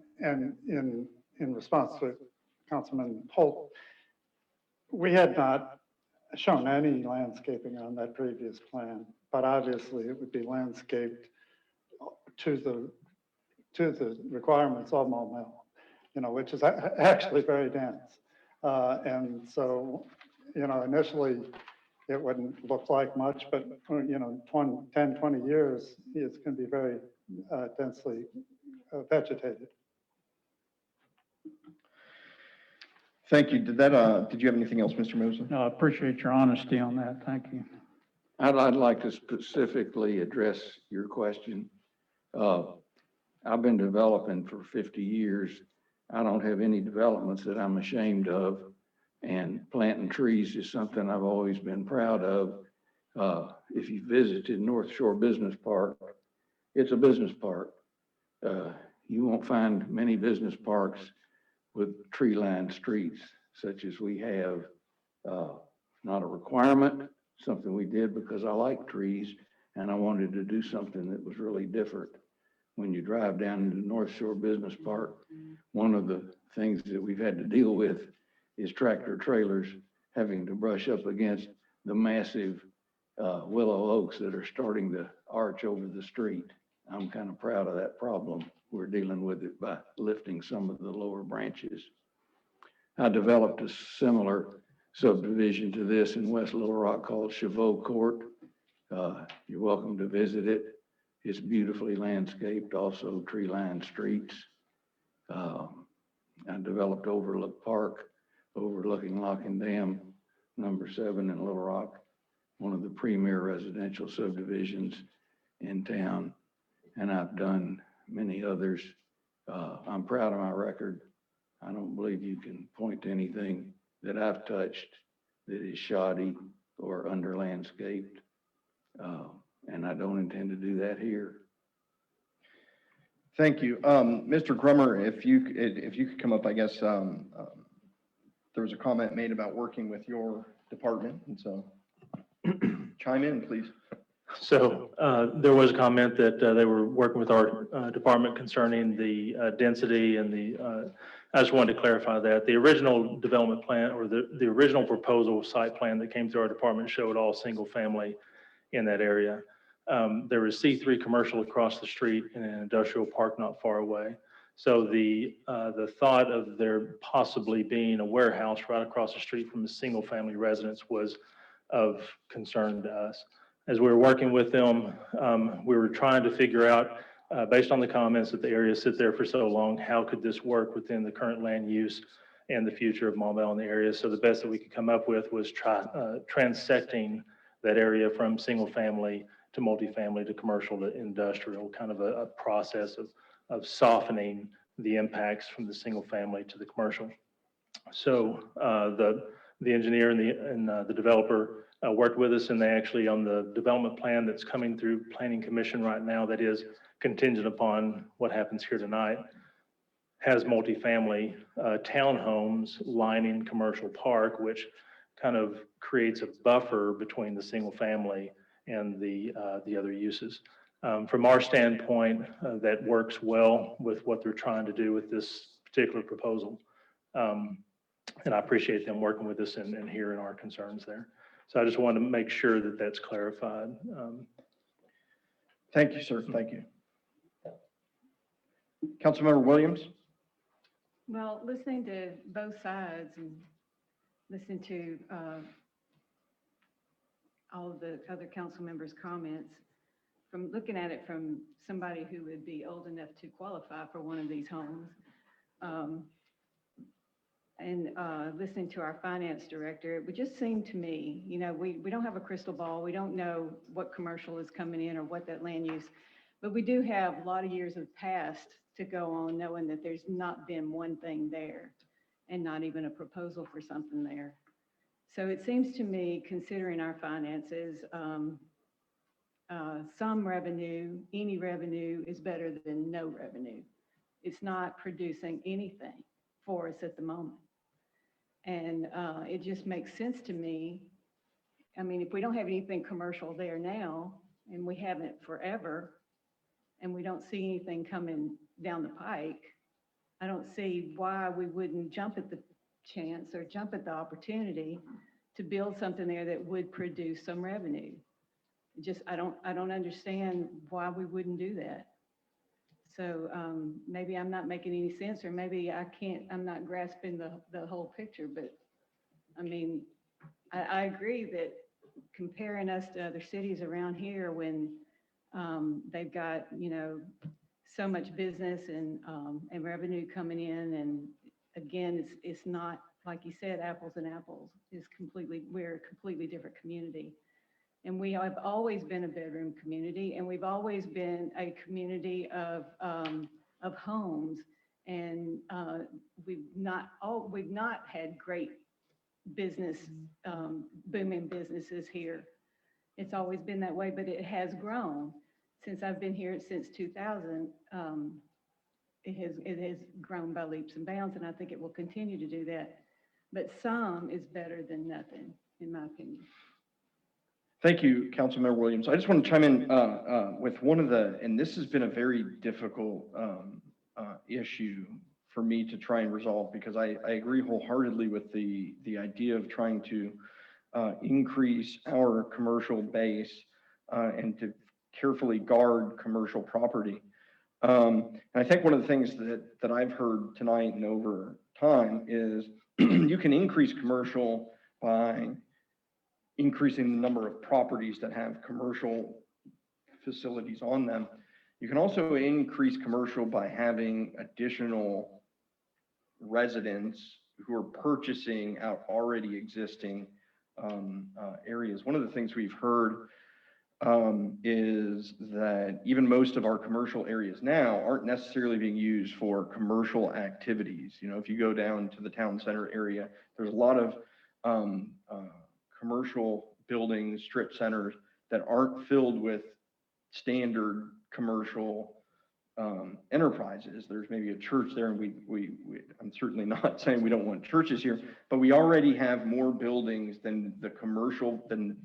in response to Councilman Holt, we had not shown any landscaping on that previous plan, but obviously it would be landscaped to the requirements of montmel, which is actually very dense. And so, initially it wouldn't look like much, but 10, 20 years, it's going to be very densely vegetated. Thank you. Did you have anything else, Mr. Mosley? No, I appreciate your honesty on that. Thank you. I'd like to specifically address your question. I've been developing for 50 years. I don't have any developments that I'm ashamed of. And planting trees is something I've always been proud of. If you visited North Shore Business Park, it's a business park. You won't find many business parks with tree-lined streets such as we have. Not a requirement, something we did because I like trees and I wanted to do something that was really different. When you drive down into North Shore Business Park, one of the things that we've had to deal with is tractor trailers having to brush up against the massive willow oaks that are starting to arch over the street. I'm kind of proud of that problem. We're dealing with it by lifting some of the lower branches. I developed a similar subdivision to this in West Little Rock called Chavot Court. You're welcome to visit it. It's beautifully landscaped, also tree-lined streets. I developed Overlook Park, overlooking Lock and Dam, number 7 in Little Rock, one of the premier residential subdivisions in town. And I've done many others. I'm proud of my record. I don't believe you can point to anything that I've touched that is shoddy or under landscaped. And I don't intend to do that here. Thank you. Mr. Grummer, if you could come up, I guess there was a comment made about working with your department, and so chime in, please. So there was a comment that they were working with our department concerning the density and I just wanted to clarify that. The original development plan or the original proposal site plan that came through our department showed all single family in that area. There was C3 commercial across the street and an industrial park not far away. So the thought of there possibly being a warehouse right across the street from a single family residence was of concern to us. As we were working with them, we were trying to figure out, based on the comments that the area sit there for so long, how could this work within the current land use and the future of montmel in the area. So the best that we could come up with was transecting that area from single family to multifamily to commercial to industrial, kind of a process of softening the impacts from the single family to the commercial. So the engineer and the developer worked with us, and they actually, on the development plan that's coming through Planning Commission right now, that is contingent upon what happens here tonight, has multifamily townhomes lining Commercial Park, which kind of creates a buffer between the single family and the other uses. From our standpoint, that works well with what they're trying to do with this particular proposal. And I appreciate them working with us and hearing our concerns there. So I just wanted to make sure that that's clarified. Thank you, sir. Thank you. Councilmember Williams? Well, listening to both sides and listening to all of the other council members' comments, from looking at it from somebody who would be old enough to qualify for one of these homes, and listening to our finance director, it would just seem to me, you know, we don't have a crystal ball. We don't know what commercial is coming in or what that land use, but we do have a lot of years of past to go on knowing that there's not been one thing there and not even a proposal for something there. So it seems to me, considering our finances, some revenue, any revenue is better than no revenue. It's not producing anything for us at the moment. And it just makes sense to me. I mean, if we don't have anything commercial there now, and we haven't forever, and we don't see anything coming down the pike, I don't see why we wouldn't jump at the chance or jump at the opportunity to build something there that would produce some revenue. Just, I don't understand why we wouldn't do that. So maybe I'm not making any sense, or maybe I'm not grasping the whole picture, but I mean, I agree that comparing us to other cities around here when they've got, you know, so much business and revenue coming in, and again, it's not, like you said, apples and apples. We're a completely different community. And we have always been a bedroom community, and we've always been a community of homes. And we've not had great business, booming businesses here. It's always been that way, but it has grown. Since I've been here since 2000, it has grown by leaps and bounds, and I think it will continue to do that. But some is better than nothing, in my opinion. Thank you, Councilmember Williams. I just want to chime in with one of and this has been a very difficult issue for me to try and resolve, because I agree wholeheartedly with the idea of trying to increase our commercial base and to carefully guard commercial property. And I think one of the things that I've heard tonight and over time is you can increase commercial by increasing the number of properties that have commercial facilities on them. You can also increase commercial by having additional residents who are purchasing out already existing areas. One of the things we've heard is that even most of our commercial areas now aren't necessarily being used for commercial activities. You know, if you go down to the town center area, there's a lot of commercial buildings, strip centers that aren't filled with standard commercial enterprises. There's maybe a church there, and I'm certainly not saying we don't want churches here, but we already have more buildings than the commercial than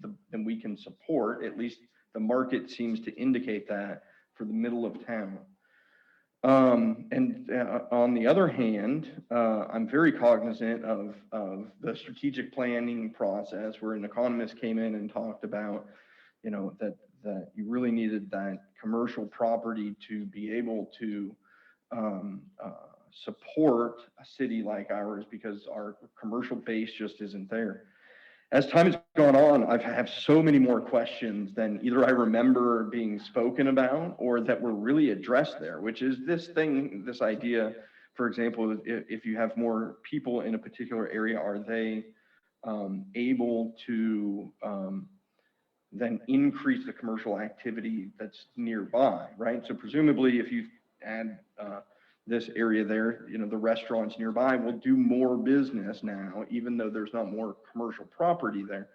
we can support. At least the market seems to indicate that for the middle of town. And on the other hand, I'm very cognizant of the strategic planning process, where an economist came in and talked about, you know, that you really needed that commercial property to be able to support a city like ours, because our commercial base just isn't there. As time has gone on, I've had so many more questions than either I remember being spoken about or that were really addressed there, which is this idea, for example, if you have more people in a particular area, are they able to then increase the commercial activity that's nearby, right? So presumably if you add this area there, the restaurants nearby will do more business now, even though there's not more commercial property there.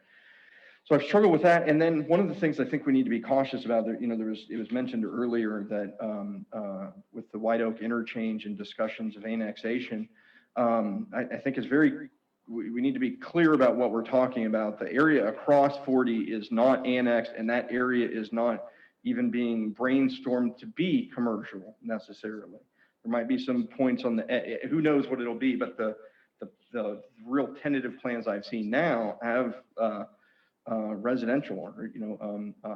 So I've struggled with that. And then one of the things I think we need to be cautious about, it was mentioned earlier that with the White Oak interchange and discussions of annexation, I think it's we need to be clear about what we're talking about. The area across 40 is not annexed, and that area is not even being brainstormed to be commercial necessarily. There might be some points on who knows what it'll be, but the real tentative plans I've seen now have residential or,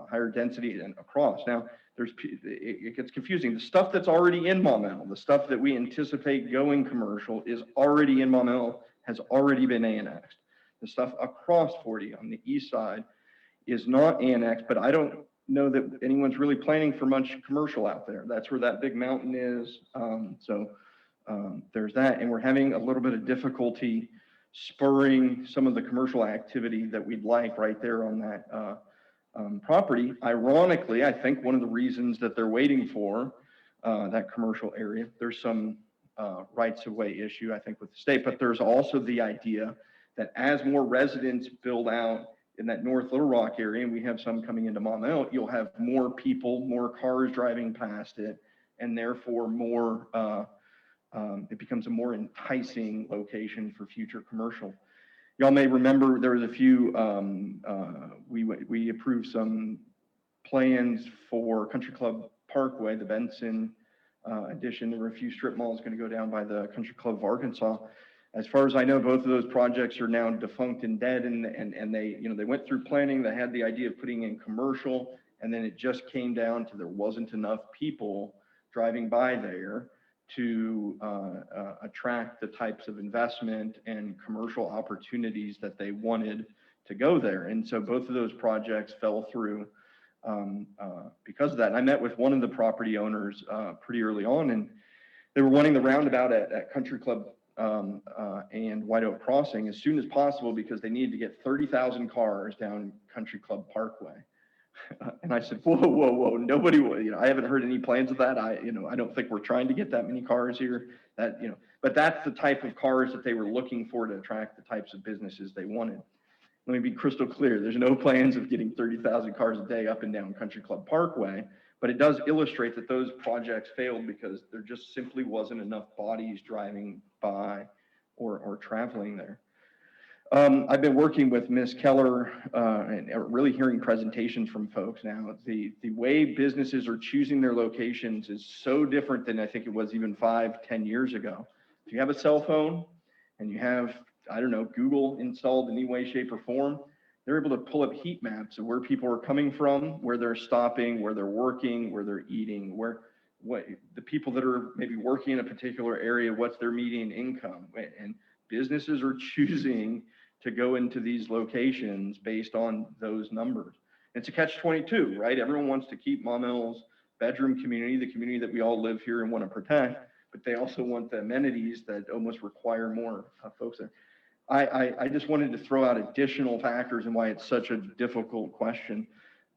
higher density and across. Now, it gets confusing. The stuff that's already in montmel, the stuff that we anticipate going commercial is already in montmel, has already been annexed. The stuff across 40 on the east side is not annexed, but I don't know that anyone's really planning for much commercial out there. That's where that big mountain is. There's that, and we're having a little bit of difficulty spurring some of the commercial activity that we'd like right there on that property. Ironically, I think one of the reasons that they're waiting for that commercial area, there's some rights of way issue, I think, with the state, but there's also the idea that as more residents build out in that North Little Rock area, and we have some coming into montmel, you'll have more people, more cars driving past it, and therefore more, it becomes a more enticing location for future commercial. Y'all may remember there was a few, we approved some plans for Country Club Parkway, the Benson addition. There were a few strip malls going to go down by the Country Club of Arkansas. As far as I know, both of those projects are now defunct and dead, and they, they went through planning. They had the idea of putting in commercial, and then it just came down to there wasn't enough people driving by there to attract the types of investment and commercial opportunities that they wanted to go there. And so both of those projects fell through because of that. And I met with one of the property owners pretty early on, and they were wanting the roundabout at Country Club and White Oak Crossing as soon as possible because they needed to get 30,000 cars down Country Club Parkway. And I said, whoa, nobody, I haven't heard any plans of that. I don't think we're trying to get that many cars here. But that's the type of cars that they were looking for to attract the types of businesses they wanted. Let me be crystal clear. There's no plans of getting 30,000 cars a day up and down Country Club Parkway, but it does illustrate that those projects failed because there just simply wasn't enough bodies driving by or traveling there. I've been working with Ms. Keller and really hearing presentations from folks now. The way businesses are choosing their locations is so different than I think it was even 5-10 years ago. If you have a cell phone and you have, I don't know, Google installed in any way, shape, or form, they're able to pull up heat maps of where people are coming from, where they're stopping, where they're working, where they're eating, what the people that are maybe working in a particular area, what's their median income. And businesses are choosing to go into these locations based on those numbers. It's a catch-22, right? Everyone wants to keep montmel's bedroom community, the community that we all live here and want to protect, but they also want the amenities that almost require more folks there. I just wanted to throw out additional factors and why it's such a difficult question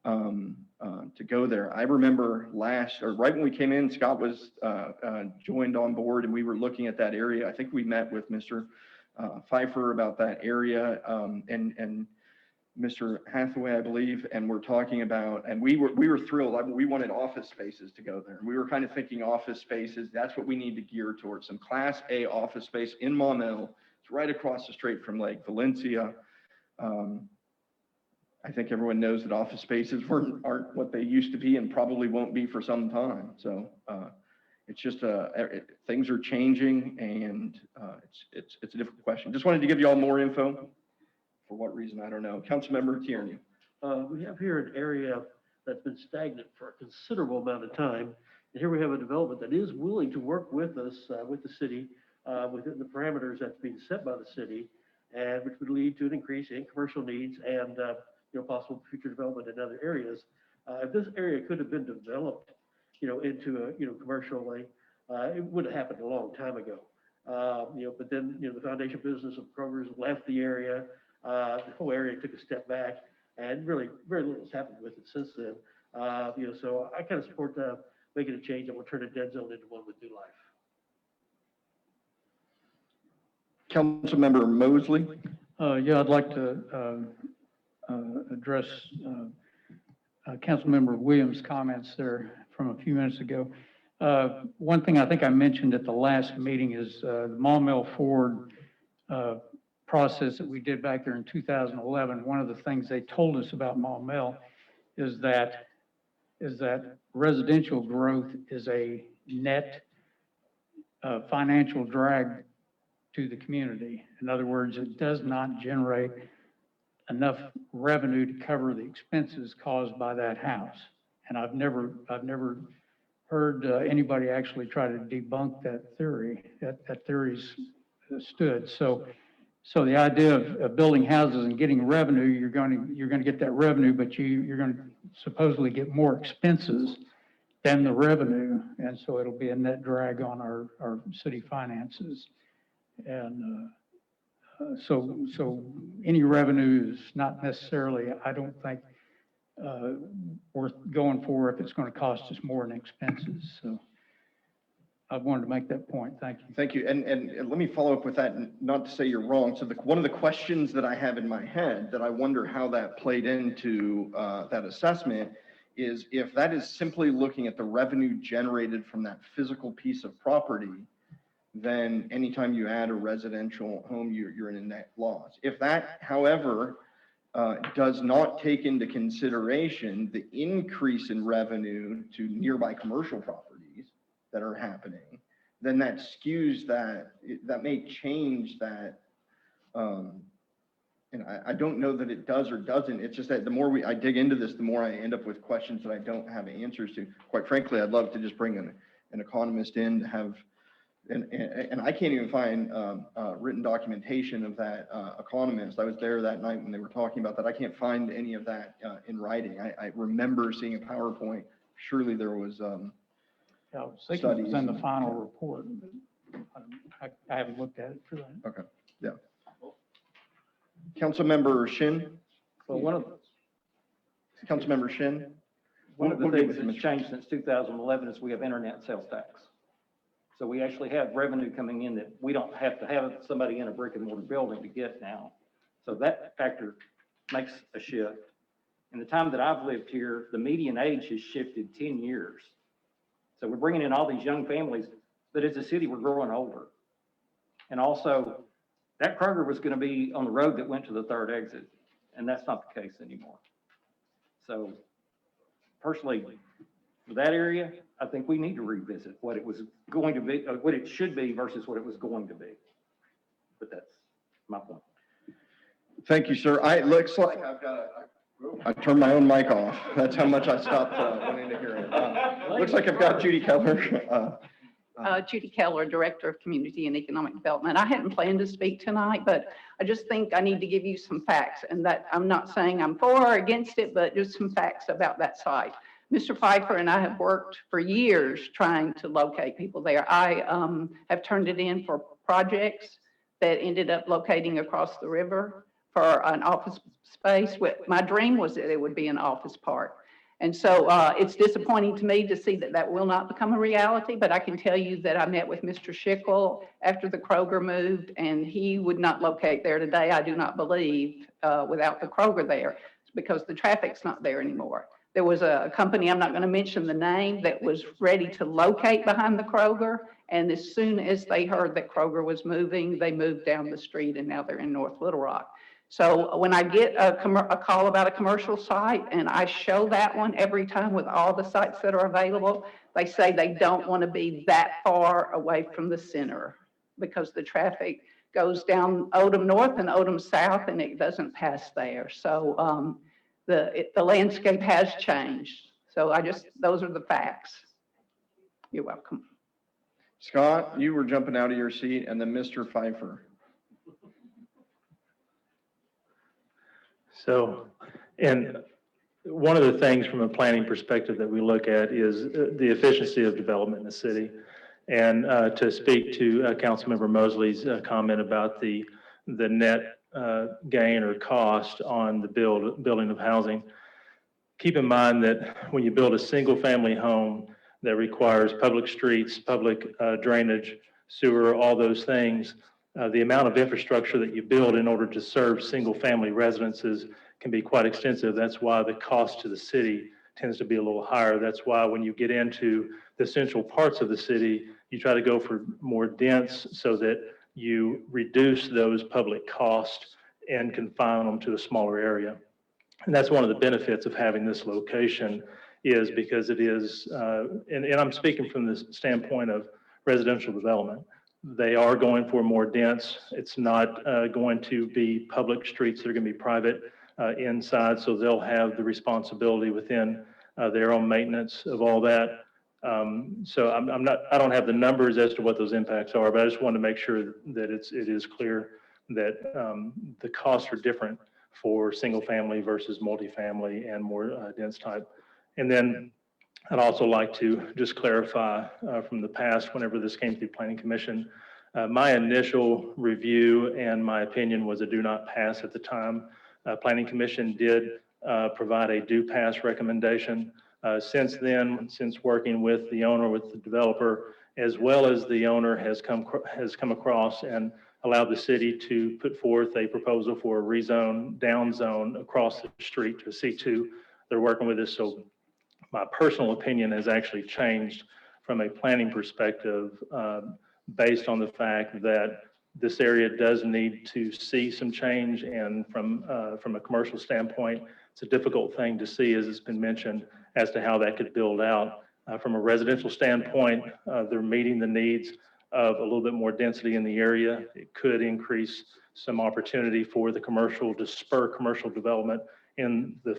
to go there. I remember right when we came in, Scott was joined on board and we were looking at that area. I think we met with Mr. Pfeiffer about that area and Mr. Hathaway, I believe, and we're talking about, and we were thrilled. We wanted office spaces to go there. We were kind of thinking office spaces, that's what we need to gear towards, some Class A office space in montmel. It's right across the street from Lake Valencia. I think everyone knows that office spaces aren't what they used to be and probably won't be for some time. So it's just things are changing, and it's a difficult question. Just wanted to give you all more info. For what reason, I don't know. Councilmember Tierney. We have here an area that's been stagnant for a considerable amount of time. And here we have a development that is willing to work with us, with the city, within the parameters that's being set by the city, and which would lead to an increase in commercial needs and possible future development in other areas. If this area could have been developed, into a commercially, it would have happened a long time ago. But then the foundation business of Kroger's left the area. The whole area took a step back, and really very little has happened with it since then. So I kind of support making a change that will turn a dead zone into one with new life. Councilmember Mosley? Yeah, I'd like to address Councilmember Williams' comments there from a few minutes ago. One thing I think I mentioned at the last meeting is the montmel Ford process that we did back there in 2011. One of the things they told us about montmel is that residential growth is a net financial drag to the community. In other words, it does not generate enough revenue to cover the expenses caused by that house. And I've never heard anybody actually try to debunk that theory. That theory's stood. So the idea of building houses and getting revenue, you're going to get that revenue, but you're going to supposedly get more expenses than the revenue, and so it'll be a net drag on our city finances. And so any revenue is not necessarily, I don't think, worth going for if it's going to cost us more in expenses. So I wanted to make that point. Thank you. Thank you. And let me follow up with that, and not to say you're wrong. So one of the questions that I have in my head that I wonder how that played into that assessment is if that is simply looking at the revenue generated from that physical piece of property, then anytime you add a residential home, you're in a net loss. If that, however, does not take into consideration the increase in revenue to nearby commercial properties that are happening, then that skews that may change that. And I don't know that it does or doesn't. It's just that the more I dig into this, the more I end up with questions that I don't have answers to. Quite frankly, I'd love to just bring an economist in to have, and I can't even find written documentation of that economist. I was there that night when they were talking about that. I can't find any of that in writing. I remember seeing a PowerPoint. Surely there was I was thinking it was in the final report. I haven't looked at it for that. Okay, yeah. Councilmember Shin? Well, Councilmember Shin? one of the We'll get things with that's changed since 2011 is we have internet sales tax. So we actually have revenue coming in that we don't have to have somebody in a brick and mortar building to get now. So that factor makes a shift. In the time that I've lived here, the median age has shifted 10 years. So we're bringing in all these young families, but as a city, we're growing older. And also, that Kroger was going to be on the road that went to the third exit, and that's not the case anymore. So personally, for that area, I think we need to revisit what it was going to be, what it should be versus what it was going to be. But that's my point. Thank you, sir. It looks like I turned my own mic off. That's how much I stopped wanting to hear it. Looks like I've got Judy Keller. Judy Keller, Director of Community and Economic Development. I hadn't planned to speak tonight, but I just think I need to give you some facts, and that I'm not saying I'm for or against it, but just some facts about that site. Mr. Pfeiffer and I have worked for years trying to locate people there. I have turned it in for projects that ended up locating across the river for an office space. My dream was that it would be an office park. And so it's disappointing to me to see that that will not become a reality, but I can tell you that I met with Mr. Schickel after the Kroger moved, and he would not locate there today, I do not believe, without the Kroger there, because the traffic's not there anymore. There was a company, I'm not going to mention the name, that was ready to locate behind the Kroger, and as soon as they heard that Kroger was moving, they moved down the street, and now they're in North Little Rock. So when I get a call about a commercial site and I show that one every time with all the sites that are available, they say they don't want to be that far away from the center because the traffic goes down Odom North and Odom South and it doesn't pass there. So the landscape has changed. So those are the facts. You're welcome. Scott, you were jumping out of your seat, and then Mr. Pfeiffer. So, and one of the things from a planning perspective that we look at is the efficiency of development in the city. And to speak to Councilmember Mosley's comment about the net gain or cost on the building of housing, keep in mind that when you build a single family home that requires public streets, public drainage, sewer, all those things, the amount of infrastructure that you build in order to serve single-family residences can be quite extensive. That's why the cost to the city tends to be a little higher. That's why when you get into the central parts of the city, you try to go for more dense so that you reduce those public costs and confine them to a smaller area. And that's one of the benefits of having this location is because it is, and I'm speaking from the standpoint of residential development. They are going for more dense. It's not going to be public streets. They're going to be private inside, so they'll have the responsibility within their own maintenance of all that. So I don't have the numbers as to what those impacts are, but I just want to make sure that it is clear that the costs are different for single family versus multifamily and more dense type. And then I'd also like to just clarify from the past, whenever this came through Planning Commission, my initial review and my opinion was a do not pass at the time. Planning Commission did provide a do pass recommendation. Since then, since working with the owner, with the developer, as well as the owner has come across and allowed the city to put forth a proposal for a rezone, down zone across the street to a C2. They're working with us, so my personal opinion has actually changed from a planning perspective based on the fact that this area does need to see some change, and from a commercial standpoint, it's a difficult thing to see, as it's been mentioned, as to how that could build out. From a residential standpoint, they're meeting the needs of a little bit more density in the area. It could increase some opportunity for the commercial to spur commercial development in the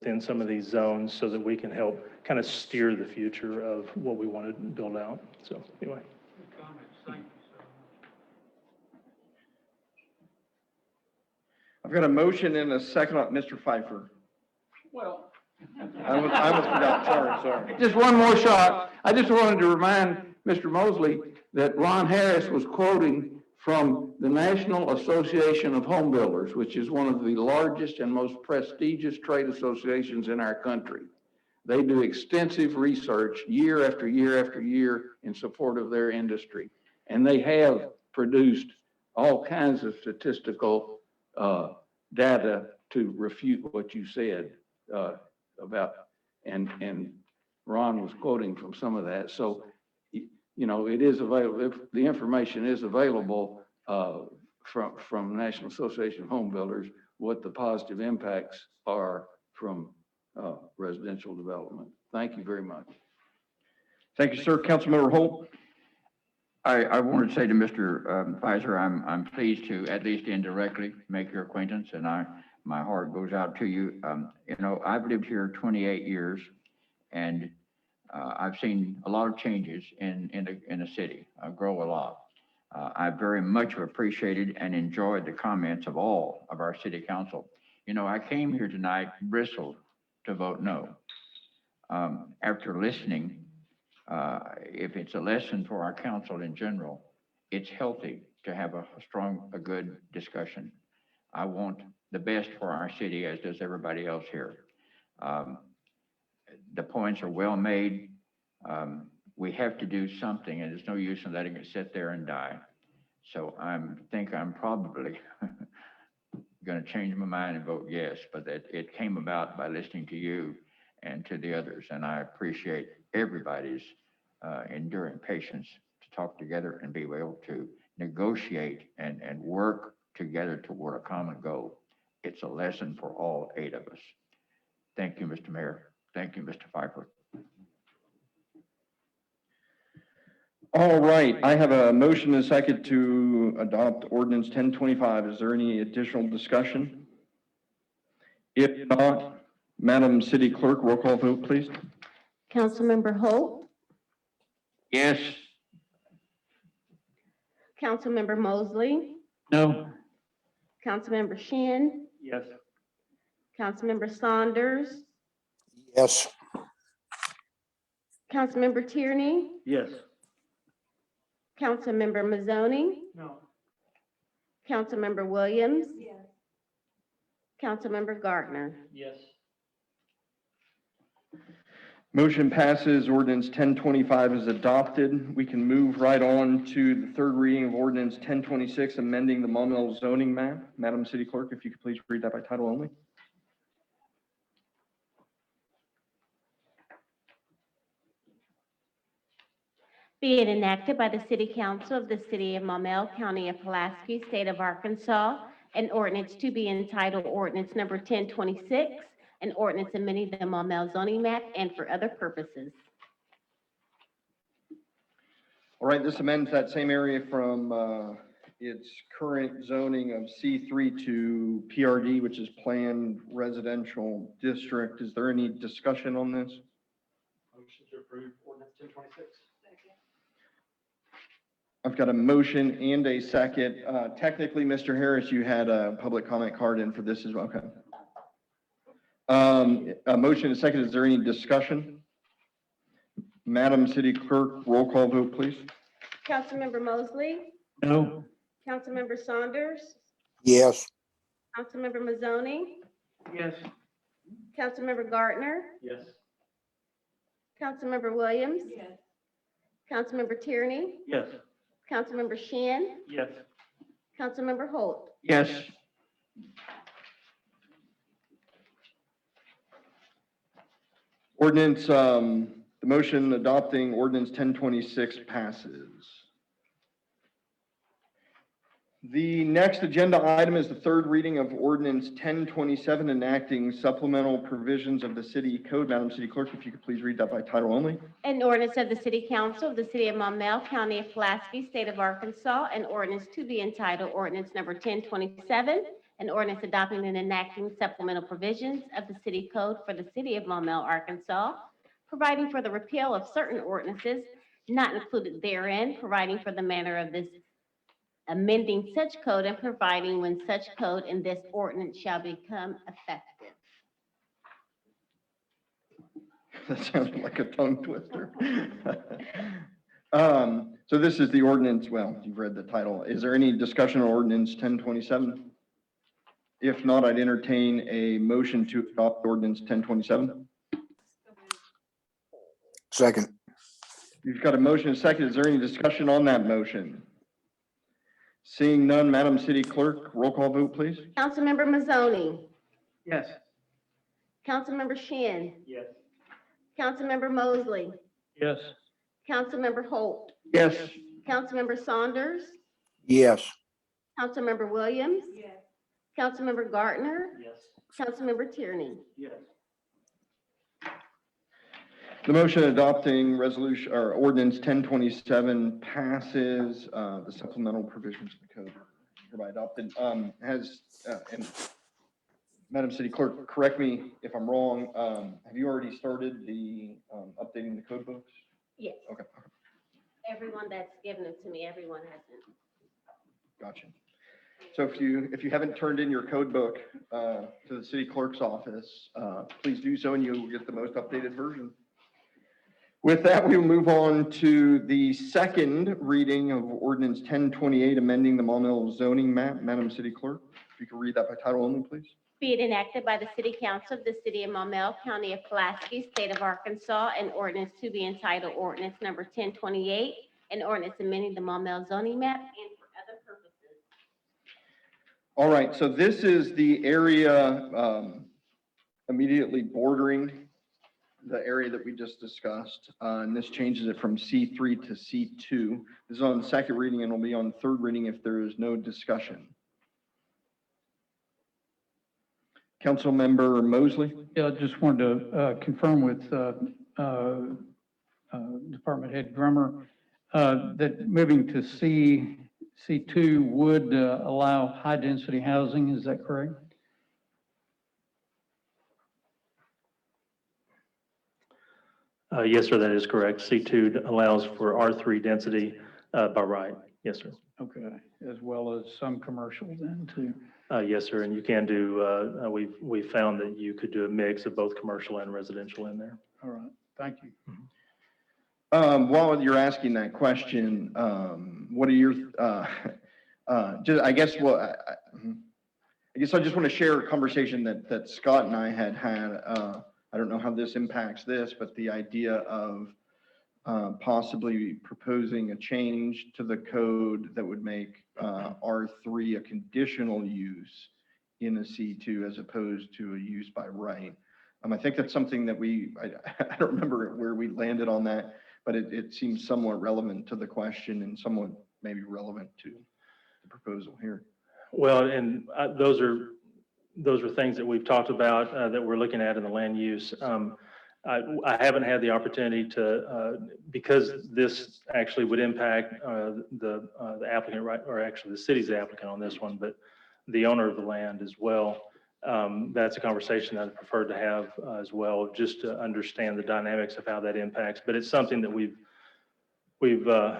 in some of these zones so that we can help kind of steer the future of what we want to build out. So anyway. I've got a motion and a second on Mr. Pfeiffer. Well, I almost forgot, sorry. just one more shot. I just wanted to remind Mr. Mosley that Ron Harris was quoting from the National Association of Home Builders, which is one of the largest and most prestigious trade associations in our country. They do extensive research year after year after year in support of their industry. And they have produced all kinds of statistical data to refute what you said about, and Ron was quoting from some of that. So, you know, it is available, if the information is available from National Association of Home Builders, what the positive impacts are from residential development. Thank you very much. Thank you, sir. Councilmember Holt. I wanted to say to Mr. Pfizer, I'm pleased to at least indirectly make your acquaintance, and my heart goes out to you. You know, I've lived here 28 years, and I've seen a lot of changes in the city. I grow a lot. I very much appreciated and enjoyed the comments of all of our city council. You know, I came here tonight bristled to vote no. After listening, if it's a lesson for our council in general, it's healthy to have a good discussion. I want the best for our city, as does everybody else here. The points are well made. We have to do something, and there's no use in letting it sit there and die. So I think I'm probably going to change my mind and vote yes, but that it came about by listening to you and to the others, and I appreciate everybody's enduring patience to talk together and be able to negotiate and work together toward a common goal. It's a lesson for all 8 of us. Thank you, Mr. Mayor. Thank you, Mr. Pfeiffer. All right, I have a motion and a second to adopt ordinance 1025. Is there any additional discussion? If not, Madam City Clerk, roll call vote, please. Councilmember Holt, Yes. Councilmember Mosley, No. Councilmember Shin, Yes. Councilmember Saunders, Yes. Councilmember Tierney, Yes. Councilmember Mazzoni, No. Councilmember Williams. Councilmember Gardner. Yes. Motion passes. Ordinance 1025 is adopted. We can move right on to the third reading of ordinance 1026, amending the montmel zoning map. Madam City Clerk, if you could please read that by title only. Be it enacted by the City Council of the City of Maumelle, County of Pulaski, State of Arkansas, an ordinance to be entitled ordinance number 1026, an ordinance amending the Maumelle zoning map and for other purposes. All right, this amends that same area from its current zoning of C3 to PRD, which is Planned Residential District. Is there any discussion on this? Motion to approve ordinance 1026. I've got a motion and a second. Technically, Mr. Harris, you had a public comment card in for this as well. Okay. A motion and a second. Is there any discussion? Madam City Clerk, roll call vote, please. Councilmember Mosley, No. Councilmember Saunders, Yes. Councilmember Mazzoni, Yes. Councilmember Gardner, Yes. Councilmember Williams. Councilmember Tierney, Yes. Councilmember Shan, Yes. Councilmember Holt. Yes. Ordinance, the motion adopting ordinance 1026 passes. The next agenda item is the third reading of ordinance 1027, enacting supplemental provisions of the city code. Madam City Clerk, if you could please read that by title only. An ordinance of the City Council of the City of Maumelle, County of Pulaski, State of Arkansas, an ordinance to be entitled ordinance number 1027, an ordinance adopting and enacting supplemental provisions of the city code for the City of Maumelle, Arkansas, providing for the repeal of certain ordinances not included therein, providing for the manner of this amending such code and providing when such code in this ordinance shall become effective. That sounds like a tongue twister. So this is the ordinance, well, you've read the title. Is there any discussion on ordinance 1027? If not, I'd entertain a motion to adopt ordinance 1027. Second. You've got a motion and a second. Is there any discussion on that motion? Seeing none, Madam City Clerk, roll call vote, please. Councilmember Mazzoni, Yes. Councilmember Shan, Yes. Councilmember Mosley, Yes. Councilmember Holt, Yes. Councilmember Saunders, Yes. Councilmember Williams. Councilmember Gardner, Yes. Councilmember Tierney. Yes. The motion adopting resolution or ordinance 1027 passes. The supplemental provisions of the code are hereby adopted. And Madam City Clerk, correct me if I'm wrong. Have you already started the updating the code books? Yes, Okay, everyone that's given it to me, everyone hasn't. gotcha. So if you haven't turned in your code book to the city clerk's office, please do so and you'll get the most updated version. With that, we will move on to the second reading of ordinance 1028, amending the montmel zoning map. Madam City Clerk, if you could read that by title only, please. Be it enacted by the City Council of the City of Maumelle, County of Pulaski, State of Arkansas, an ordinance to be entitled ordinance number 1028, an ordinance amending the Maumelle zoning map and for other purposes. All right, so this is the area immediately bordering the area that we just discussed, and this changes it from C3 to C2. This is on the second reading and will be on third reading if there is no discussion. Councilmember Mosley? Yeah, I just wanted to confirm with Department Head Drummer that moving to C2 would allow high-density housing. Is that correct? Yes, sir, that is correct. C2 allows for R3 density by right. Yes, sir. Okay, as well as some commercial then too. Yes, sir, and you can do, we've found that you could do a mix of both commercial and residential in there. All right, thank you. While you're asking that question, what are your, I guess I just want to share a conversation that Scott and I had. I don't know how this impacts this, but the idea of possibly proposing a change to the code that would make R3 a conditional use in a C2 as opposed to a use by right. I think that's something that I don't remember where we landed on that, but it seems somewhat relevant to the question and somewhat maybe relevant to the proposal here. Well, and those are things that we've talked about that we're looking at in the land use. I haven't had the opportunity to, because this actually would impact the applicant, right, or actually the city's applicant on this one, but the owner of the land as well. That's a conversation that I'd prefer to have as well, just to understand the dynamics of how that impacts. But it's something that we've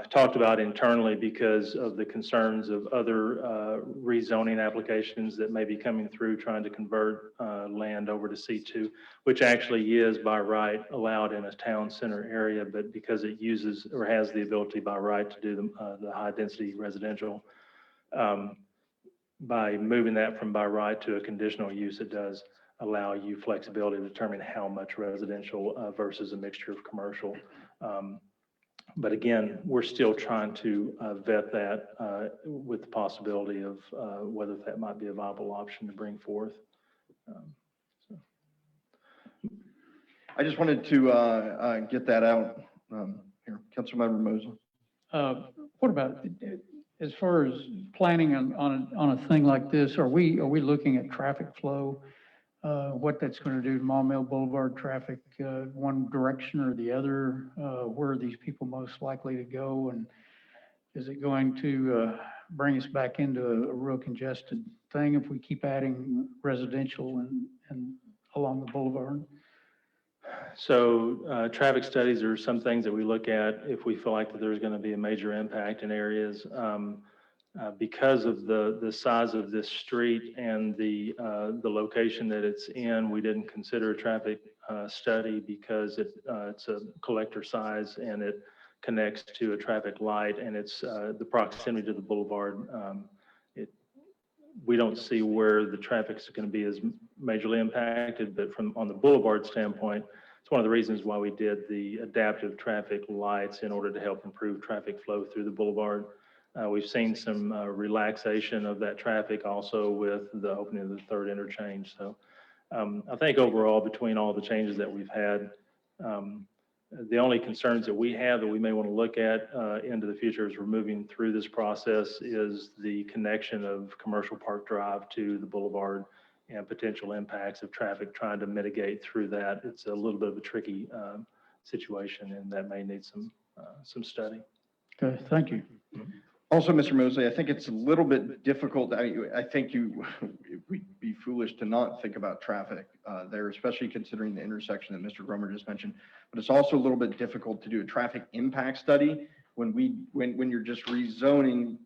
talked about internally because of the concerns of other rezoning applications that may be coming through trying to convert land over to C2, which actually is by right allowed in a town center area, but because it uses or has the ability by right to do the high density residential, by moving that from by right to a conditional use, it does allow you flexibility to determine how much residential versus a mixture of commercial. But again, we're still trying to vet that with the possibility of whether that might be a viable option to bring forth. I just wanted to get that out. Here, Councilmember Mosley. What about, as far as planning on a thing like this, are we looking at traffic flow? What that's going to do to Montmel Boulevard traffic, one direction or the other? Where are these people most likely to go? And is it going to bring us back into a real congested thing if we keep adding residential and along the boulevard? So traffic studies are some things that we look at if we feel like that there's going to be a major impact in areas. Because of the size of this street and the location that it's in, we didn't consider a traffic study because it's a collector size and it connects to a traffic light, and it's the proximity to the boulevard. We don't see where the traffic is going to be as majorly impacted, but on the boulevard standpoint, it's one of the reasons why we did the adaptive traffic lights in order to help improve traffic flow through the boulevard. We've seen some relaxation of that traffic also with the opening of the third interchange. So I think overall, between all the changes that we've had, the only concerns that we have that we may want to look at into the future as we're moving through this process is the connection of Commercial Park Drive to the boulevard and potential impacts of traffic trying to mitigate through that. It's a little bit of a tricky situation, and that may need some study. Okay, thank you. Also, Mr. Mosley, I think it's a little bit difficult. I think we'd be foolish to not think about traffic there, especially considering the intersection that Mr. Gromer just mentioned. But it's also a little bit difficult to do a traffic impact study when you're just rezoning,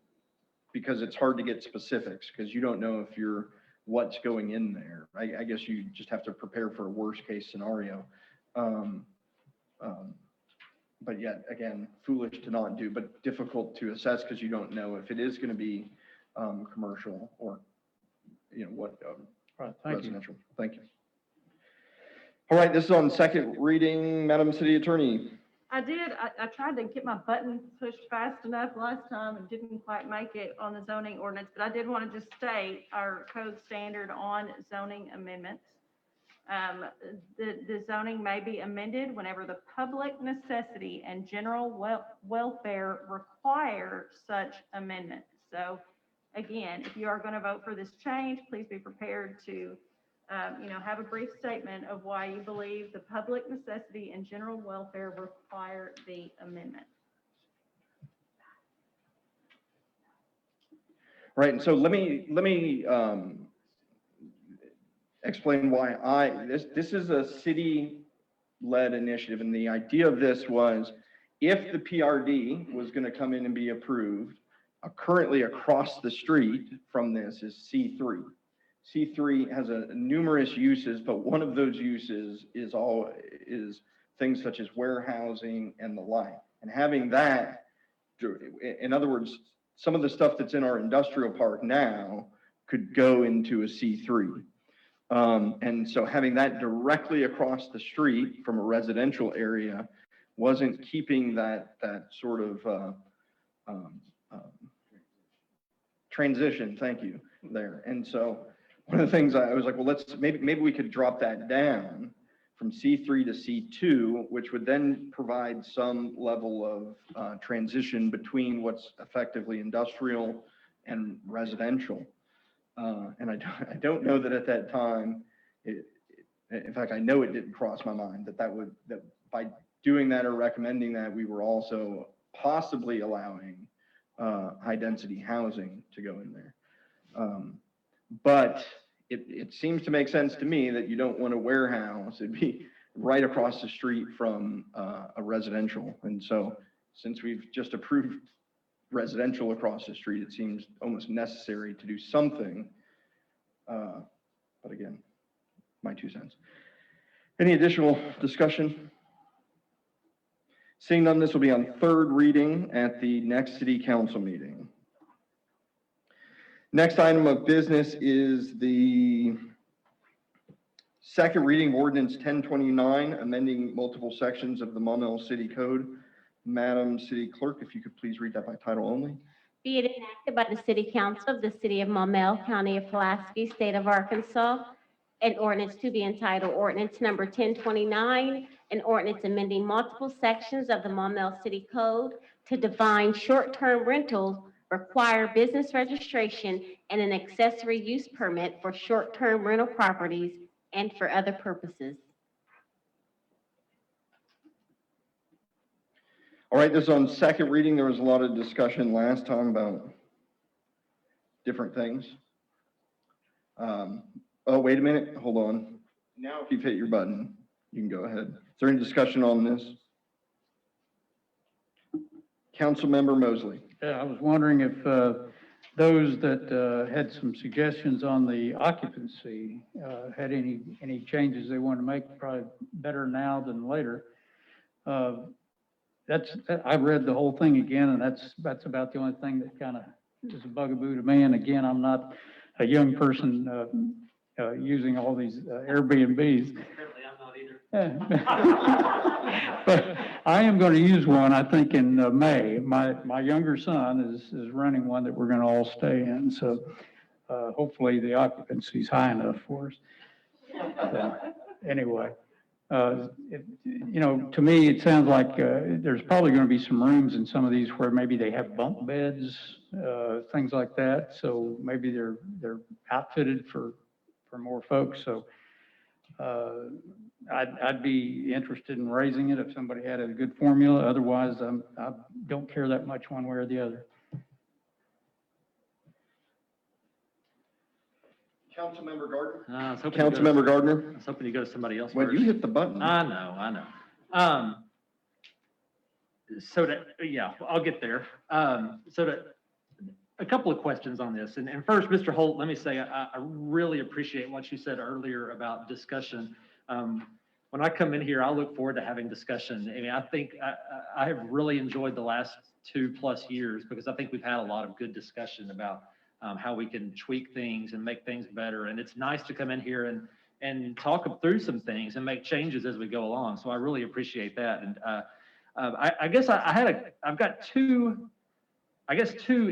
because it's hard to get specifics because you don't know if what's going in there. I guess you just have to prepare for a worst case scenario. But yet, again, foolish to not do, but difficult to assess because you don't know if it is going to be commercial or, what Right, thank residential. Thank you. All right, this is on second reading, Madam City Attorney. I did. I tried to get my button pushed fast enough last time and didn't quite make it on the zoning ordinance, but I did want to just state our code standard on zoning amendments. The zoning may be amended whenever the public necessity and general welfare require such amendment. So again, if you are going to vote for this change, please be prepared to have a brief statement of why you believe the public necessity and general welfare require the amendment. Right, and so let me explain why this is a city-led initiative, and the idea of this was if the PRD was going to come in and be approved, Currently across the street from this is C3. C3 has numerous uses, but one of those uses is things such as warehousing and the like. And having that, in other words, some of the stuff that's in our industrial park now could go into a C3. And so having that directly across the street from a residential area wasn't keeping that sort of transition, thank you, there. And so one of the things I was like, well, maybe we could drop that down from C3 to C2, which would then provide some level of transition between what's effectively industrial and residential. And I don't know that at that time, in fact, I know it didn't cross my mind that by doing that or recommending that, we were also possibly allowing high density housing to go in there. But it seems to make sense to me that you don't want a warehouse. It'd be right across the street from a residential. And so since we've just approved residential across the street, it seems almost necessary to do something. But again, my 2 cents. Any additional discussion? Seeing none, this will be on third reading at the next city council meeting. Next item of business is the second reading of ordinance 1029, amending multiple sections of the Montmel City Code. Madam City Clerk, if you could please read that by title only. Be it enacted by the City Council of the City of Montmel, County of Pulaski, State of Arkansas, an ordinance to be entitled Ordinance Number 1029, an ordinance amending multiple sections of the Montmel City Code to define short-term rentals, require business registration, and an accessory use permit for short-term rental properties and for other purposes. All right, this is on second reading. There was a lot of discussion last time about different things. Oh, wait a minute, hold on. Now, if you've hit your button, you can go ahead. Is there any discussion on this? Councilmember Mosley. Yeah, I was wondering if those that had some suggestions on the occupancy had any changes they want to make, probably better now than later. I read the whole thing again, and that's about the only thing that kind of is a bugaboo to me. And again, I'm not a young person using all these Airbnbs. Apparently, I'm not either. But I am going to use one, I think, in May. My younger son is running one that we're going to all stay in. So hopefully the occupancy is high enough for us. Anyway, to me, it sounds like there's probably going to be some rooms in some of these where maybe they have bunk beds, things like that. So maybe they're outfitted for more folks. So I'd be interested in raising it if somebody had a good formula. Otherwise, I don't care that much one way or the other. Councilmember Gardner. Councilmember Gardner. I was hoping to go to somebody else Well, first. you hit the button. I know. I'll get there. A couple of questions on this. And first, Mr. Holt, let me say, I really appreciate what you said earlier about discussion. When I come in here, I look forward to having discussion. I mean, I think I have really enjoyed the last 2+ years because I think we've had a lot of good discussion about how we can tweak things and make things better. And it's nice to come in here and talk through some things and make changes as we go along. So I really appreciate that. And I guess I've got two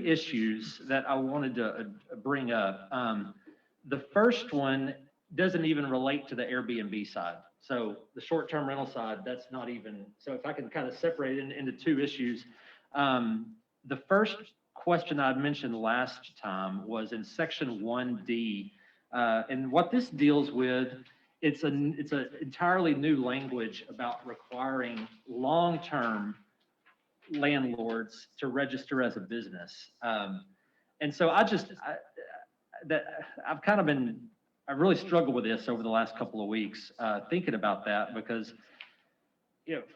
issues that I wanted to bring up. The first one doesn't even relate to the Airbnb side. So the short-term rental side, that's not even, so if I can kind of separate it into two issues. The first question I'd mentioned last time was in section 1D. And what this deals with, it's an entirely new language about requiring long-term landlords to register as a business. And so I've really struggled with this over the last couple of weeks, thinking about that because,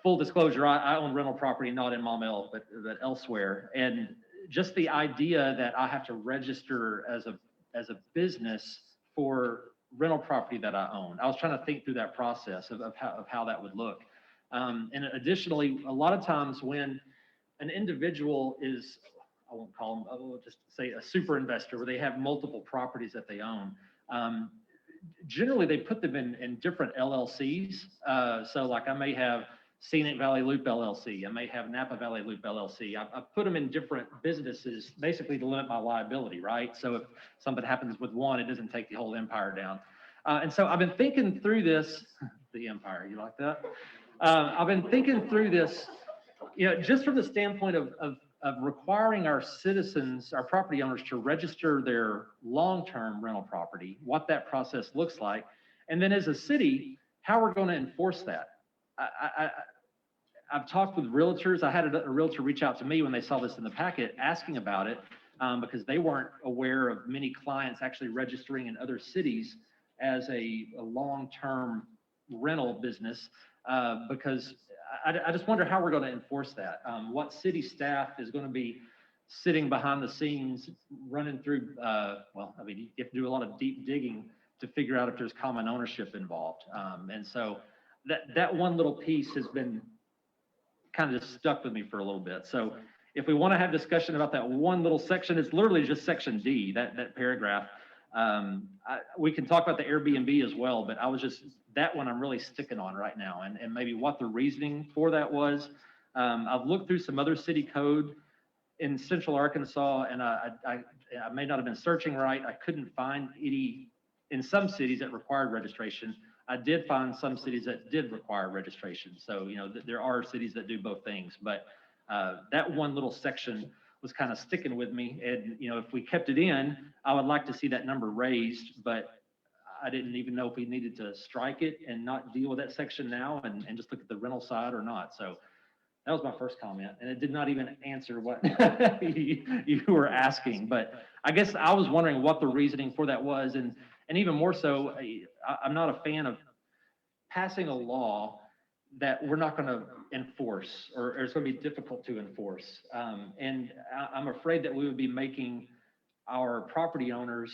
full disclosure, I own rental property, not in Montmel, but elsewhere. And just the idea that I have to register as a business for rental property that I own. I was trying to think through that process of how that would look. And additionally, a lot of times when an individual is, I won't call them, I'll just say a super investor, where they have multiple properties that they own. Generally, they put them in different LLCs. So like I may have Scenic Valley Loop LLC. I may have Napa Valley Loop LLC. I put them in different businesses, basically to limit my liability, right? So if something happens with one, it doesn't take the whole empire down. And so I've been thinking through this, the empire, you like that? I've been thinking through this, just from the standpoint of requiring our citizens, our property owners, to register their long-term rental property, what that process looks like, and then as a city, how we're going to enforce that. I've talked with realtors. I had a realtor reach out to me when they saw this in the packet asking about it, because they weren't aware of many clients actually registering in other cities as a long-term rental business, because I just wonder how we're going to enforce that. What city staff is going to be sitting behind the scenes running through, well, I mean, you have to do a lot of deep digging to figure out if there's common ownership involved. And so that one little piece has been kind of just stuck with me for a little bit. So if we want to have discussion about that one little section, it's literally just section D, that paragraph. We can talk about the Airbnb as well, but that one I'm really sticking on right now, and maybe what the reasoning for that was. I've looked through some other city code in Central Arkansas, and I may not have been searching right. I couldn't find any in some cities that required registration. I did find some cities that did require registration. So, there are cities that do both things, but that one little section was kind of sticking with me. And, if we kept it in, I would like to see that number raised, but I didn't even know if we needed to strike it and not deal with that section now and just look at the rental side or not. So that was my first comment, and it did not even answer what you were asking. But I guess I was wondering what the reasoning for that was. And even more so, I'm not a fan of passing a law that we're not going to enforce, or it's going to be difficult to enforce. And I'm afraid that we would be making our property owners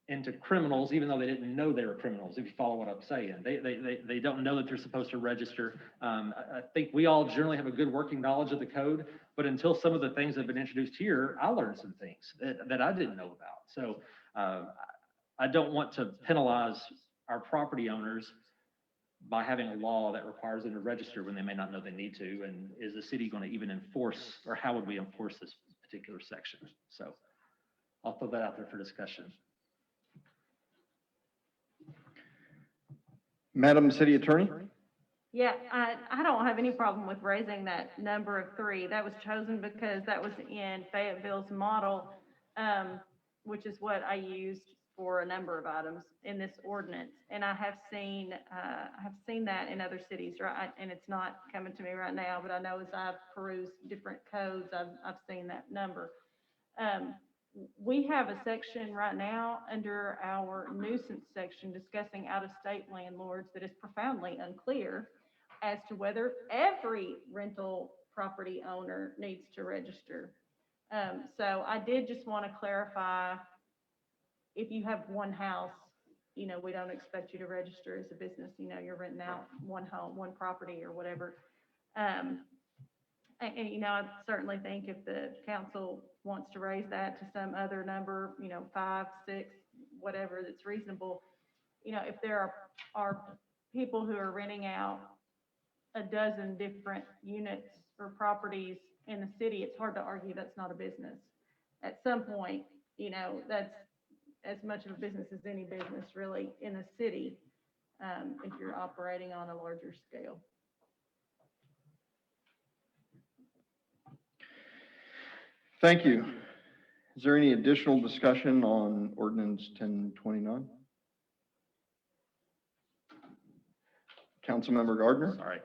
into criminals, even though they didn't know they were criminals, if you follow what I'm saying. They don't know that they're supposed to register. I think we all generally have a good working knowledge of the code, but until some of the things that have been introduced here, I learned some things that I didn't know about. So I don't want to penalize our property owners by having a law that requires them to register when they may not know they need to. And is the city going to even enforce, or how would we enforce this particular section? So I'll throw that out there for discussion. Madam City Attorney? Yeah, I don't have any problem with raising that number of 3. That was chosen because that was in Fayetteville's model, which is what I used for a number of items in this ordinance. And I have seen that in other cities, right? And it's not coming to me right now, but I know as I've perused different codes, I've seen that number. We have a section right now under our nuisance section discussing out-of-state landlords that is profoundly unclear as to whether every rental property owner needs to register. So I did just want to clarify, if you have one house, we don't expect you to register as a business. You're renting out one home, one property or whatever. And I certainly think if the council wants to raise that to some other number, 5, 6, whatever that's reasonable. If there are people who are renting out a dozen different units or properties in the city, it's hard to argue that's not a business. At some point, that's as much of a business as any business really in a city, if you're operating on a larger scale. Thank you. Is there any additional discussion on ordinance 1029? Councilmember Gardner? Sorry.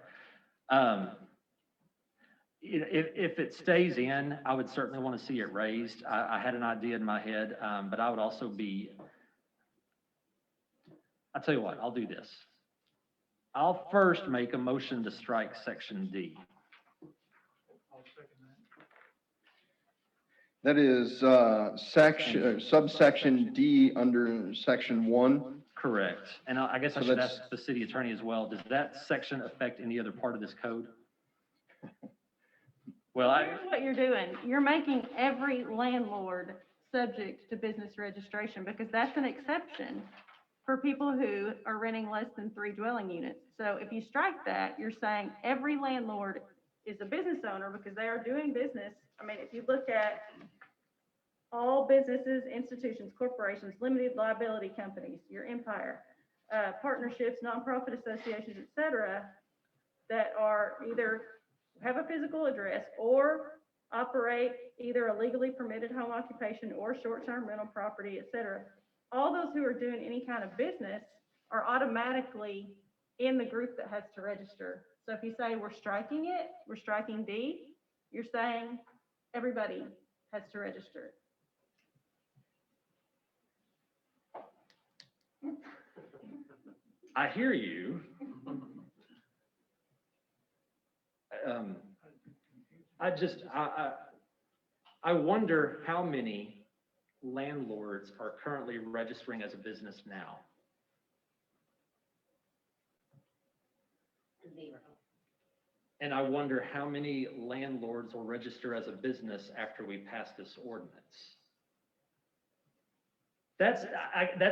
If it stays in, I would certainly want to see it raised. I had an idea in my head, but I would also I'll tell you what, I'll do this. I'll first make a motion to strike section D. That is, subsection D under section 1. Correct. And I guess I So should that's- ask the city attorney as well, does that section affect any other part of this code? Well, Here's what you're doing. You're making every landlord subject to business registration because that's an exception for people who are renting less than 3 dwelling units. So if you strike that, you're saying every landlord is a business owner because they are doing business. I mean, if you look at all businesses, institutions, corporations, limited liability companies, your empire, partnerships, nonprofit associations, et cetera, that are either have a physical address or operate either a legally permitted home occupation or short-term rental property, et cetera. All those who are doing any kind of business are automatically in the group that has to register. So if you say we're striking it, we're striking D, you're saying everybody has to register. I hear you. I wonder how many landlords are currently registering as a business now. And I wonder how many landlords will register as a business after we pass this ordinance. That's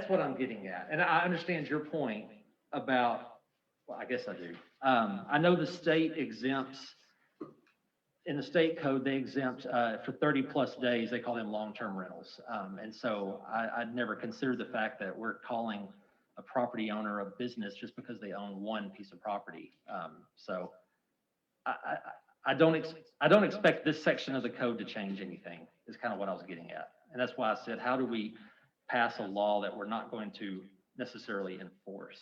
what I'm getting at. And I understand your point about, well, I guess I do. I know the state exempts, in the state code, they exempt for 30+ days, they call them long-term rentals. And so I'd never considered the fact that we're calling a property owner a business just because they own one piece of property. So I don't expect this section of the code to change anything, is kind of what I was getting at. And that's why I said, how do we pass a law that we're not going to necessarily enforce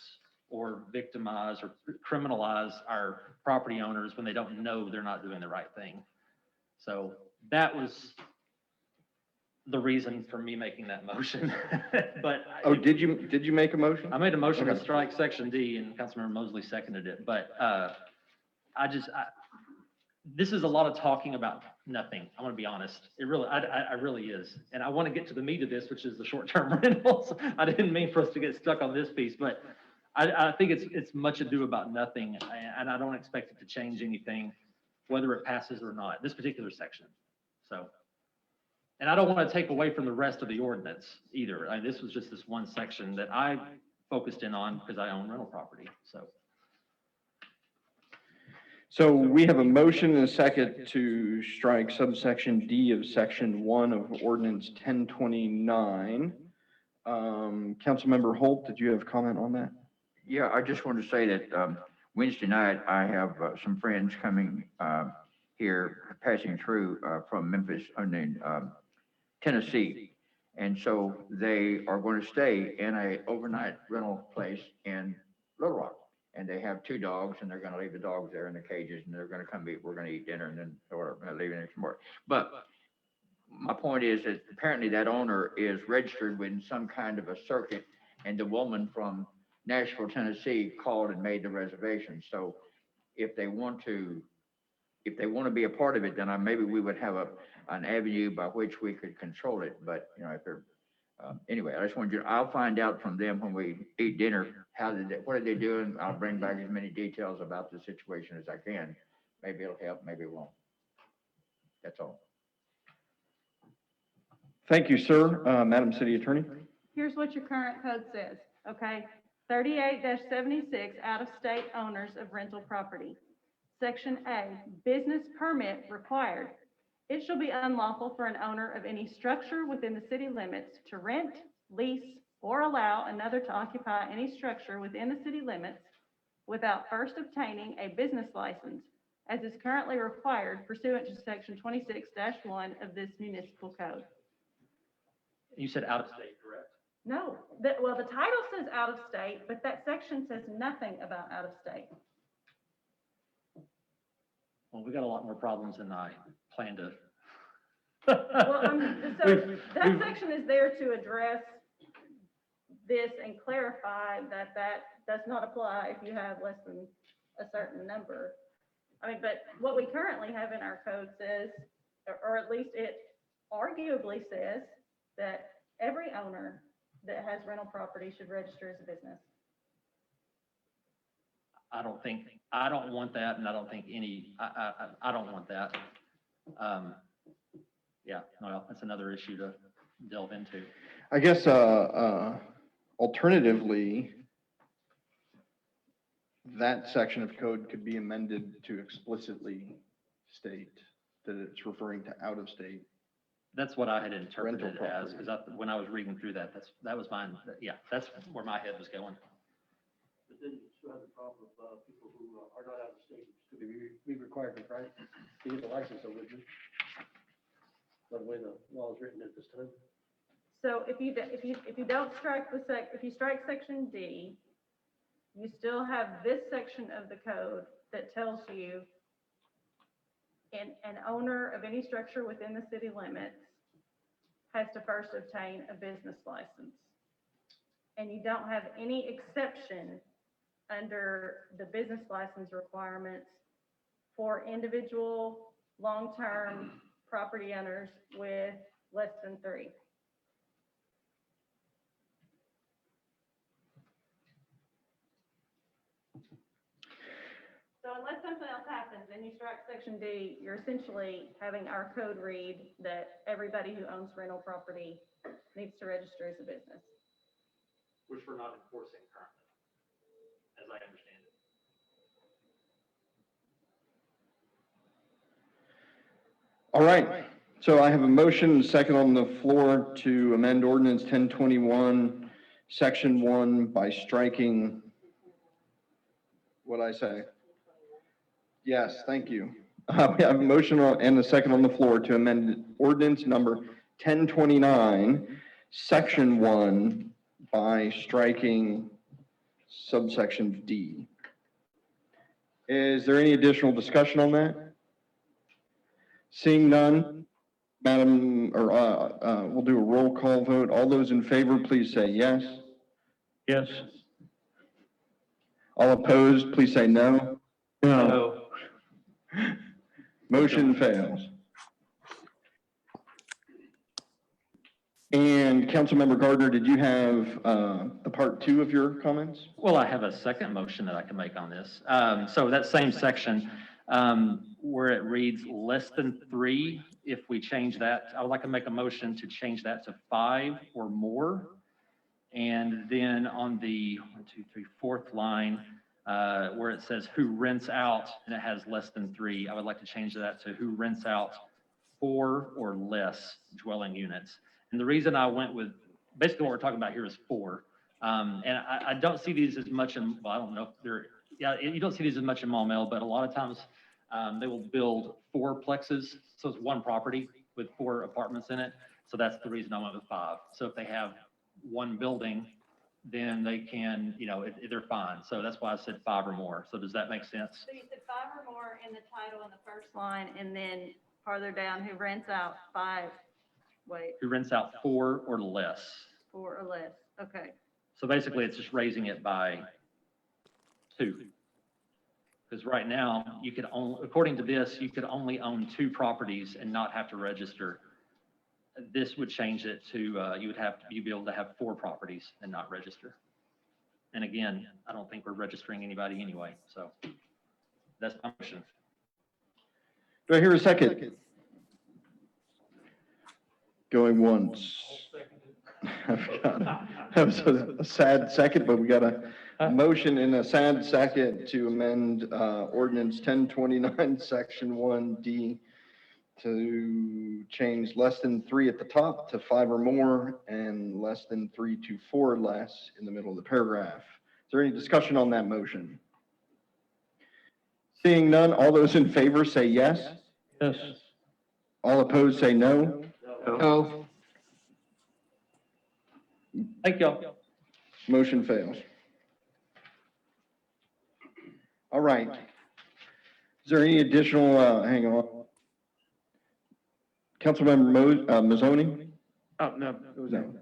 or victimize or criminalize our property owners when they don't know they're not doing the right thing? So that was the reason for me making that motion. But Oh, did you make a motion? I made a motion to Okay. strike section D, and Councilmember Mosley seconded it, but this is a lot of talking about nothing. I'm gonna be honest. It really, I really is. And I want to get to the meat of this, which is the short-term rentals. I didn't mean for us to get stuck on this piece, but I think it's much ado about nothing, and I don't expect it to change anything, whether it passes or not, this particular section. So, and I don't want to take away from the rest of the ordinance either. This was just this one section that I focused in on because I own rental property, so. So we have a motion and a second to strike subsection D of section 1 of ordinance 1029. Councilmember Holt, did you have comment on that? Yeah, I just wanted to say that Wednesday night, I have some friends coming here, passing through from Memphis, Tennessee. And so they are going to stay in a overnight rental place in Little Rock. And they have 2 dogs, and they're going to leave the dogs there in the cages, and they're going to come eat. We're going to eat dinner, and then or leaving it tomorrow. But my point is that apparently that owner is registered with some kind of a circuit, and the woman from Nashville, Tennessee called and made the reservation. So if they want to be a part of it, then maybe we would have an avenue by which we could control it. But you know, if they're anyway, I just wanted you. I'll find out from them when we eat dinner what are they doing. I'll bring back as many details about the situation as I can. Maybe it'll help, maybe it won't. That's all. Thank you, sir. Madam City Attorney? Here's what your current code says, okay? 38-76, out-of-state owners of rental property. Section A, business permit required. It shall be unlawful for an owner of any structure within the city limits to rent, lease, or allow another to occupy any structure within the city limits without first obtaining a business license, as is currently required pursuant to section 26-1 of this municipal code. You said out of state, correct? No, well, the title says out of state, but that section says nothing about out of state. Well, we got a lot more problems than I planned to. Well, so that section is there to address this and clarify that that does not apply if you have less than a certain number. I mean, but what we currently have in our code says, or at least it arguably says that every owner that has rental property should register as a business. I don't want that, and I don't think I don't want that. Yeah, well, that's another issue to delve into. I guess, alternatively, that section of code could be amended to explicitly state that it's referring to out-of-state. That's what I had interpreted Rental it as, property. because when I was reading through that, that was mine. Yeah, that's where my head was going. But then you still have the problem of people who are not out of state, to be required, right, to get a license over there. By the way the law is written at this time. So if you don't strike if you strike section D, you still have this section of the code that tells you an owner of any structure within the city limits has to first obtain a business license. And you don't have any exception under the business license requirements for individual long-term property owners with less than 3. So unless something else happens and you strike section D, you're essentially having our code read that everybody who owns rental property needs to register as a business. Which we're not enforcing currently, as I understand it. All right, so I have a motion, and a second on the floor to amend ordinance 1021, section 1 by striking, what'd I say? Yes, thank you. We have a motion and a second on the floor to amend ordinance number 1029, section 1 by striking subsection D. Is there any additional discussion on that? Seeing none, Madam, or we'll do a roll call vote. All those in favor, please say yes. Yes. All opposed, please say no. No. Motion fails. And Councilmember Gardner, did you have the part 2 of your comments? Well, I have a second motion that I can make on this. So that same section, where it reads less than 3, if we change that, I would like to make a motion to change that to 5 or more. And then on the 4th line, where it says who rents out, and it has less than 3, I would like to change that to who rents out 4 or less dwelling units. And the reason I went with, basically what we're talking about here is 4. And I don't see these as much in, well, I don't know if they're, yeah, you don't see these as much in montmel, but a lot of times they will build 4 plexes. So it's one property with 4 apartments in it. So that's the reason I went with 5. So if they have one building, then they can, they're fine. So that's why I said 5 or more. So does that make sense? So you said 5 or more in the title in the first line, and then farther down, who rents out 5, Who rents out 4 or less. 4 or less, okay. So basically it's just raising it by 2. Because right now you could only, according to this, you could only own 2 properties and not have to register. This would change it to, you'd be able to have 4 properties and not register. And again, I don't think we're registering anybody anyway, so that's my motion. Do I hear a second? Going once. That was a sad second, but we got a motion and a sad second to amend ordinance 1029, section 1D, to change less than 3 at the top to 5 or more, and less than 3 to 4 or less in the middle of the paragraph. Is there any discussion on that motion? Seeing none, all those in favor say yes. Yes. All opposed say no. No. Thank y'all. Motion fails. All right. Is there any additional, hang on. Councilmember Mazzoni? Oh, no, it was No.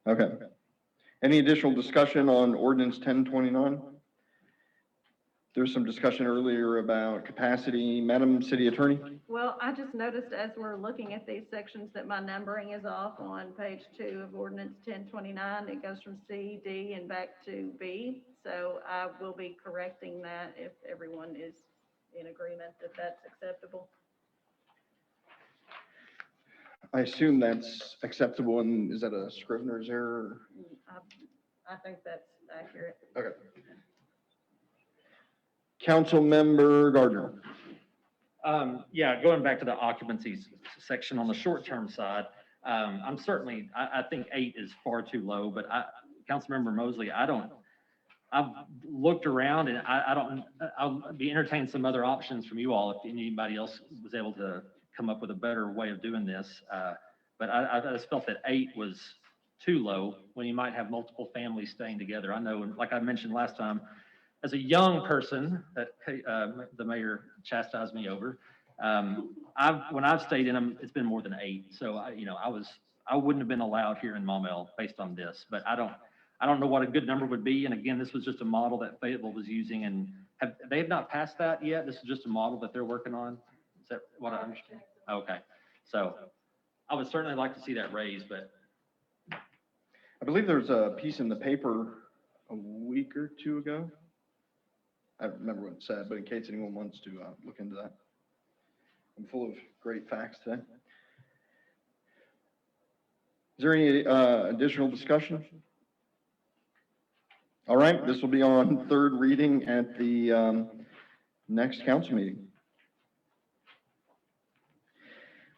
Okay. Any additional discussion on ordinance 1029? There's some discussion earlier about capacity. Madam City Attorney? Well, I just noticed as we're looking at these sections that my numbering is off on page 2 of ordinance 1029. It goes from C, D, and back to B. So I will be correcting that if everyone is in agreement that that's acceptable. I assume that's acceptable, and is that a Scrivener's error? I think that's accurate. Okay. Councilmember Gardner. Yeah, going back to the occupancy section on the short-term side, I'm certainly, I think 8 is far too low, but Councilmember Mosley, I've looked around and I'll be entertaining some other options from you all if anybody else was able to come up with a better way of doing this. But I just felt that 8 was too low when you might have multiple families staying together. I know, and like I mentioned last time, as a young person that the mayor chastised me over, when I've stayed in them, it's been more than 8. So I wouldn't have been allowed here in Maumelle based on this, but I don't know what a good number would be. And again, this was just a model that Fayetteville was using, and they have not passed that yet. This is just a model that they're working on. Is that what I understand? Okay. So I would certainly like to see that raised, but. I believe there's a piece in the paper a week or 2 ago. I don't remember what it said, but in case anyone wants to look into that. I'm full of great facts today. Is there any additional discussion? All right, this will be on third reading at the next council meeting.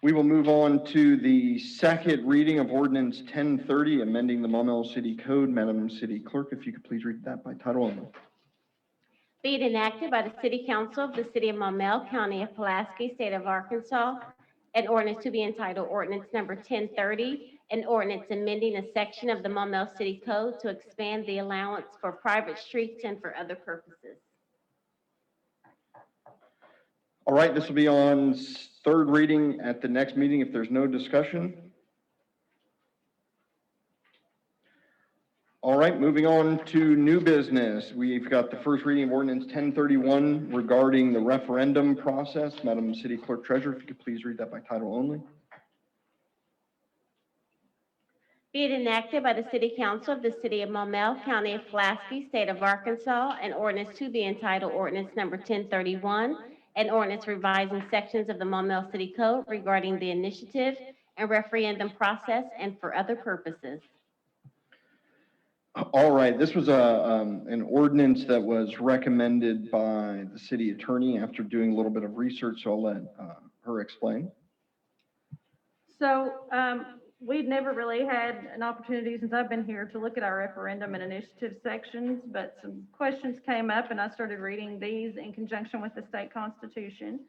We will move on to the second reading of ordinance 1030, amending the Maumelle City Code. Madam City Clerk, if you could please read that by title only. Be it enacted by the City Council of the City of Maumelle, County of Pulaski, State of Arkansas, an ordinance to be entitled ordinance number 1030, an ordinance amending a section of the Maumelle City Code to expand the allowance for private streets and for other purposes. All right, this will be on third reading at the next meeting if there's no discussion. All right, moving on to new business. We've got the first reading of ordinance 1031 regarding the referendum process. Madam City Clerk Treasurer, if you could please read that by title only. Be it enacted by the City Council of the City of Maumelle, County of Pulaski, State of Arkansas, an ordinance to be entitled ordinance number 1031, an ordinance revising sections of the Maumelle City Code regarding the initiative and referendum process and for other purposes. All right, this was an ordinance that was recommended by the city attorney after doing a little bit of research, so I'll let her explain. So we've never really had an opportunity since I've been here to look at our referendum and initiative sections, but some questions came up and I started reading these in conjunction with the state constitution.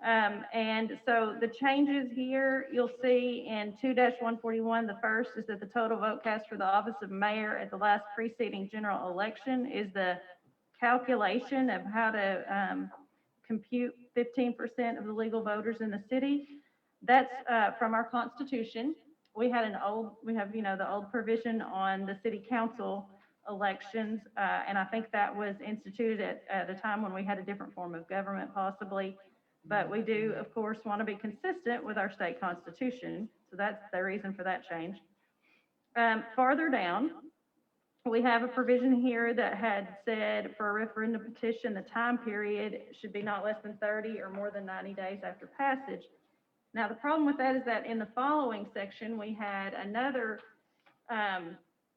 And so the changes here, you'll see in 2-141, the first is that the total vote cast for the office of mayor at the last preceding general election is the calculation of how to compute 15% of the legal voters in the city. That's from our constitution. We have, the old provision on the city council elections, and I think that was instituted at a time when we had a different form of government possibly. But we do, of course, want to be consistent with our state constitution. So that's the reason for that change. Farther down, we have a provision here that had said for a referendum petition, the time period should be not less than 30 or more than 90 days after passage. Now, the problem with that is that in the following section, we had another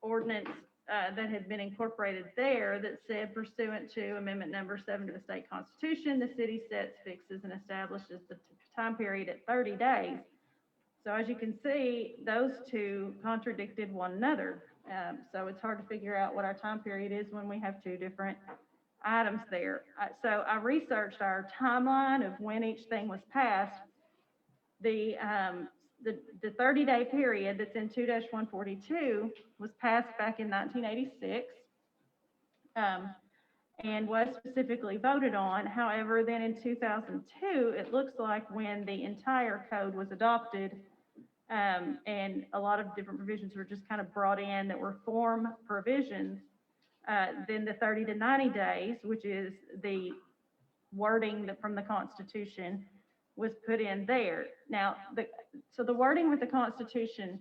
ordinance that had been incorporated there that said pursuant to amendment number 7 to the state constitution, the city sets, fixes, and establishes the time period at 30 days. So as you can see, those two contradicted one another. So it's hard to figure out what our time period is when we have two different items there. So I researched our timeline of when each thing was passed. The 30-day period that's in 2-142 was passed back in 1986 and was specifically voted on. However, then in 2002, it looks like when the entire code was adopted and a lot of different provisions were just kind of brought in that were form provisions, Then the 30 to 90 days, which is the wording from the Constitution, was put in there. Now, so the wording with the Constitution,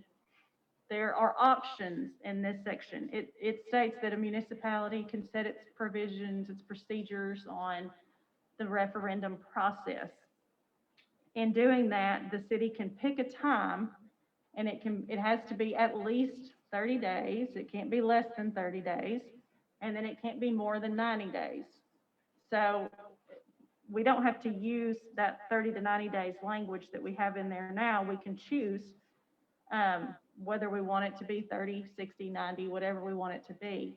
there are options in this section. It states that a municipality can set its provisions, its procedures on the referendum process. In doing that, the city can pick a time, and it has to be at least 30 days. It can't be less than 30 days, and then it can't be more than 90 days. So we don't have to use that 30 to 90 days language that we have in there now. We can choose whether we want it to be 30, 60, 90, whatever we want it to be.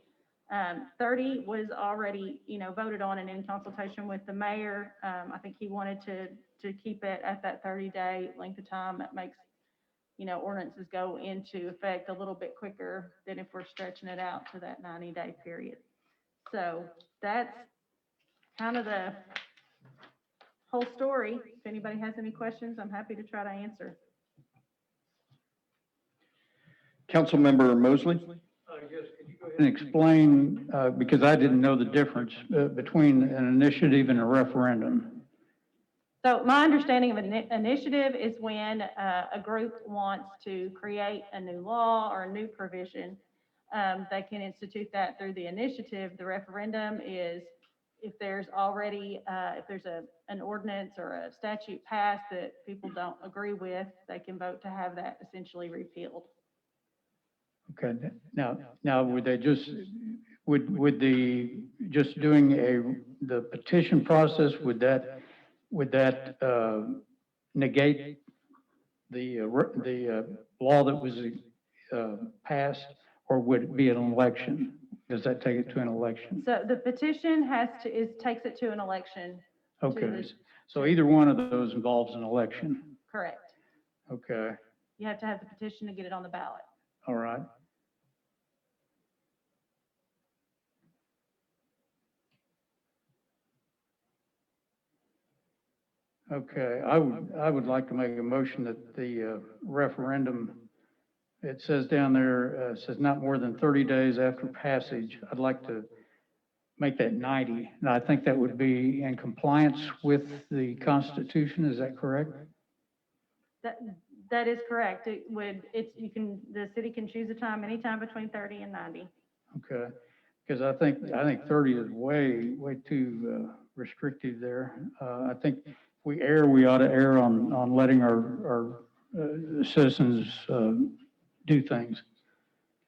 30 was already, voted on and in consultation with the mayor. I think he wanted to keep it at that 30-day length of time. That makes, ordinances go into effect a little bit quicker than if we're stretching it out to that 90-day period. So that's kind of the whole story. If anybody has any questions, I'm happy to try to answer. Councilmember Mosley? And explain, because I didn't know the difference between an initiative and a referendum. So my understanding of an initiative is when a group wants to create a new law or a new provision, they can institute that through the initiative. The referendum is if there's already, if there's an ordinance or a statute passed that people don't agree with, they can vote to have that essentially repealed. Okay, now would they just, would just doing the petition process, would that negate the law that was passed, or would it be an election? Does that take it to an election? So the petition takes it to an election. Okay, so either one of those involves an election. Correct. Okay, You have to have the petition to get it on the ballot. all right. Okay, I would like to make a motion that the referendum, it says down there, it says not more than 30 days after passage. I'd like to make that 90. And I think that would be in compliance with the Constitution. Is that correct? That is correct. The city can choose a time anytime between 30 and 90. Okay, because I think 30 is way too restrictive there. I think if we err, we ought to err on letting our citizens do things.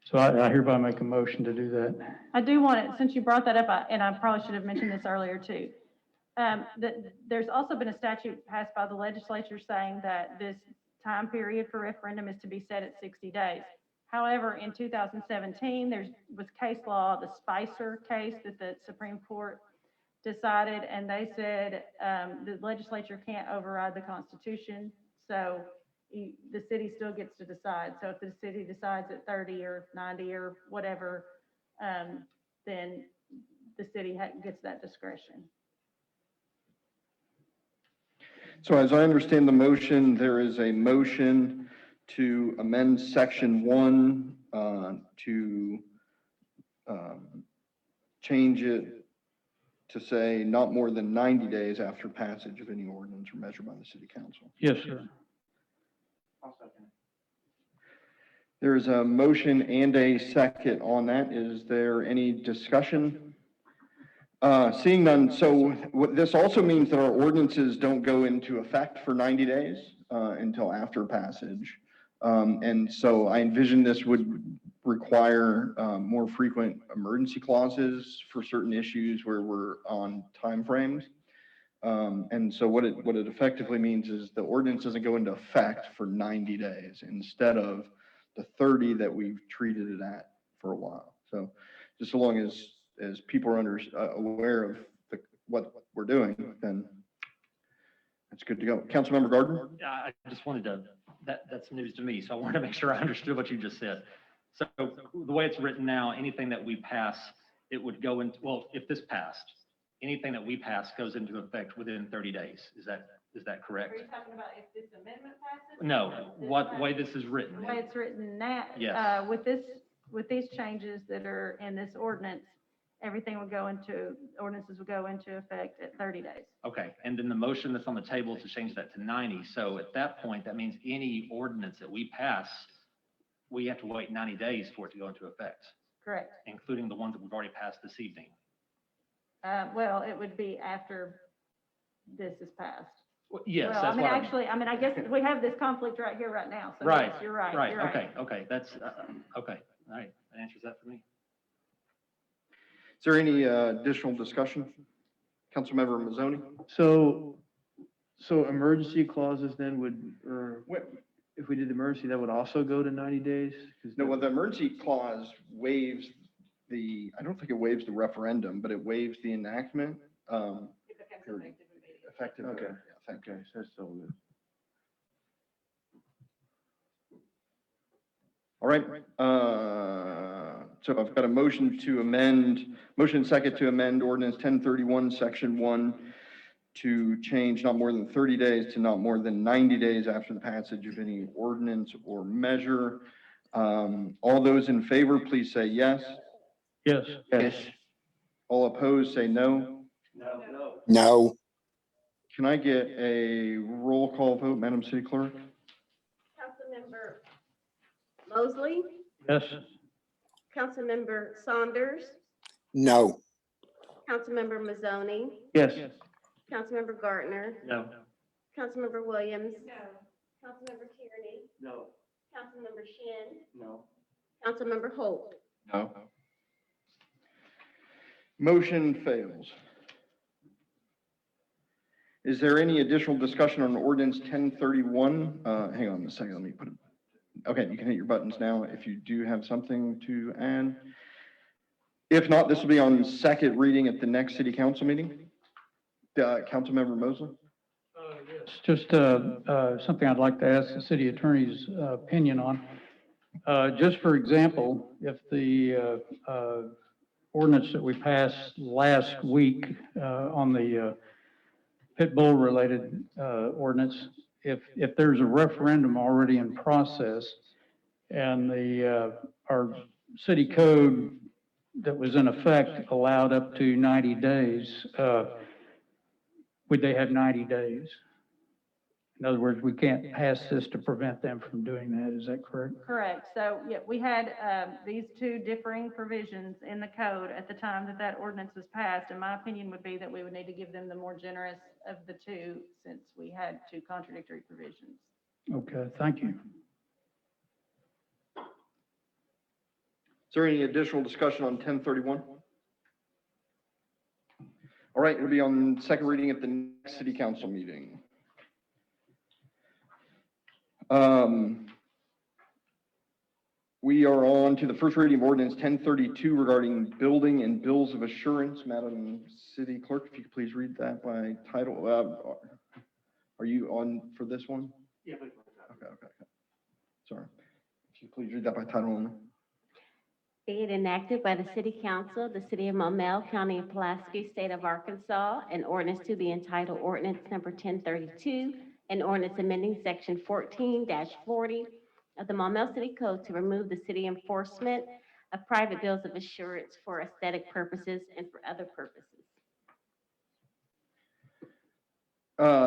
So I hereby make a motion to do that. I do want it, since you brought that up, and I probably should have mentioned this earlier too. There's also been a statute passed by the legislature saying that this time period for referendum is to be set at 60 days. However, in 2017, there was case law, the Spicer case that the Supreme Court decided, and they said the legislature can't override the Constitution, so the city still gets to decide. So if the city decides at 30 or 90 or whatever, then the city gets that discretion. So as I understand the motion, there is a motion to amend section 1 to change it to say not more than 90 days after passage of any ordinance or measure by the city council. Yes, sir. There is a motion and a second on that. Is there any discussion? Seeing none, so what this also means that our ordinances don't go into effect for 90 days until after passage. And so I envision this would require more frequent emergency clauses for certain issues where we're on timeframes. And so what it effectively means is the ordinance doesn't go into effect for 90 days instead of the 30 that we've treated it at for a while. So just so long as people are aware of what we're doing, then that's good to go. Councilmember Gardner? I just wanted to, that's news to me, so I wanted to make sure I understood what you just said. So the way it's written now, anything that we pass, it would go into, well, if this passed, anything that we pass goes into effect within 30 days. Is that correct? Are you talking about if this amendment passes? No, what way this is written. The way it's written now, Yes. with these changes that are in this ordinance, everything would go into, ordinances would go into effect at 30 days. Okay, and then the motion that's on the table to change that to 90. So at that point, that means any ordinance that we pass, we have to wait 90 days for it to go into effect, Correct. including the ones that we've already passed this evening. Well, it would be after this is passed. Well, yes, Well, I that's mean, what I actually, I mean, I guess we have this conflict right here, right now. So Right, yes, you're right. right, You're right. okay, okay, that's, okay, all right, that answers that for me. Is there any additional discussion? Councilmember Mazzoni? So emergency clauses then would, or if we did the emergency, that would also go to 90 days? 'Cause No, well, the emergency clause waives I don't think it waives the referendum, but it waives the enactment. Effective. Okay. Yeah, thank you. Okay, so that's still good. All right, so I've got a motion to amend, motion second to amend ordinance 1031, section 1, to change not more than 30 days to not more than 90 days after the passage of any ordinance or measure. All those in favor, please say yes. Yes. Yes. All opposed, say no. No. Can I get a roll call vote, Madam City Clerk? Councilmember Mosley, Yes. Councilmember Saunders, No. Councilmember Mazzoni, Yes. Councilmember Gartner, No. Councilmember Williams. No. Councilmember Tierney, No. Councilmember Shin, No. Councilmember Holt. No. Motion fails. Is there any additional discussion on ordinance 1031? Hang on a second, let me put it. Okay, you can hit your buttons now if you do have something to add. If not, this will be on second reading at the next city council meeting. Councilmember Mosley? It's just something I'd like to ask the city attorney's opinion on. Just for example, if the ordinance that we passed last week on the pit bull related ordinance, if there's a referendum already in process and our city code that was in effect allowed up to 90 days, would they have 90 days? In other words, we can't pass this to prevent them from doing that, is that correct? Correct. So, yeah, we had these two differing provisions in the code at the time that that ordinance was passed. And my opinion would be that we would need to give them the more generous of the two, since we had two contradictory provisions. Okay, thank you. Is there any additional discussion on 1031? All right, it'll be on second reading at the next city council meeting. We are on to the first reading of ordinance 1032 regarding building and bills of assurance. Madam City Clerk, if you could please read that by title. Are you on for this one? Yeah, please. Okay. Sorry. If you please read that by title only. Be it enacted by the City Council, the City of Montmel, County of Pulaski, State of Arkansas, an ordinance to be entitled Ordinance Number 1032, an ordinance amending Section 14-40 of the Montmel City Code to remove the city enforcement of private bills of assurance for aesthetic purposes and for other purposes.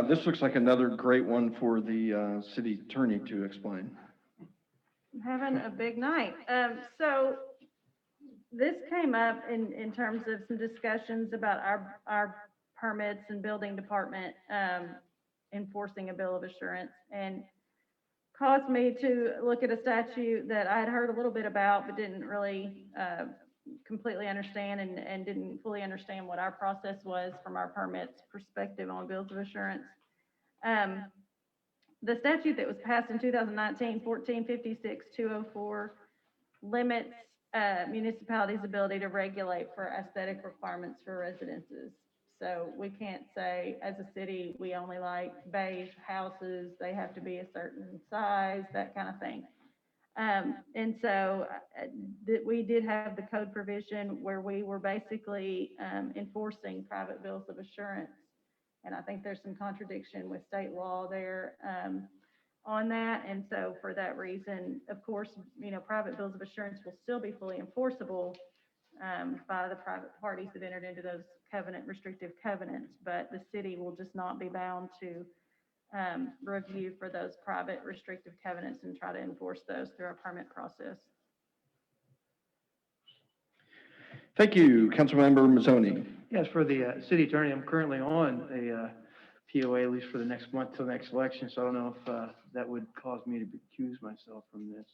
This looks like another great one for the city attorney to explain. I'm having a big night. So this came up in terms of some discussions about our permits and building department enforcing a bill of assurance, and caused me to look at a statute that I had heard a little bit about, but didn't really completely understand and didn't fully understand what our process was from our permits perspective on bills of assurance. The statute that was passed in 2019, 1456-204, limits municipalities' ability to regulate for aesthetic requirements for residences. So we can't say, as a city, we only like beige houses, they have to be a certain size, that kind of thing. And so we did have the code provision where we were basically enforcing private bills of assurance. And I think there's some contradiction with state law there on that. And so for that reason, of course, private bills of assurance will still be fully enforceable, by the private parties that entered into those restrictive covenants, but the city will just not be bound to review for those private restrictive covenants and try to enforce those through our permit process. Thank you, Councilmember Mazzoni. Yes, for the city attorney, I'm currently on a POA, at least for the next month till next election, so I don't know if that would cause me to recuse myself from this.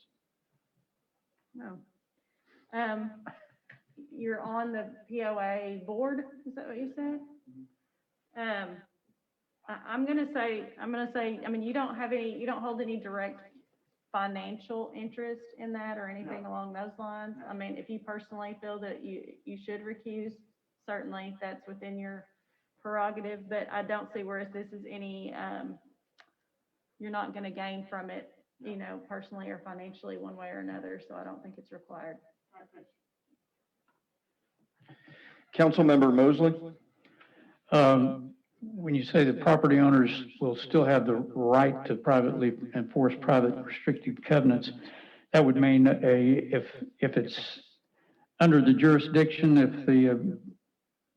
No. You're on the POA board, is that what you said? I'm gonna say, I mean, you don't hold any direct financial interest in that or anything along those lines. I mean, if you personally feel that you should recuse, certainly that's within your prerogative, but I don't see where this is any, you're not gonna gain from it, you know, personally or financially one way or another, so I don't think it's required. Councilmember Mosley? When you say the property owners will still have the right to privately enforce private restrictive covenants, that would mean if it's under the jurisdiction, if the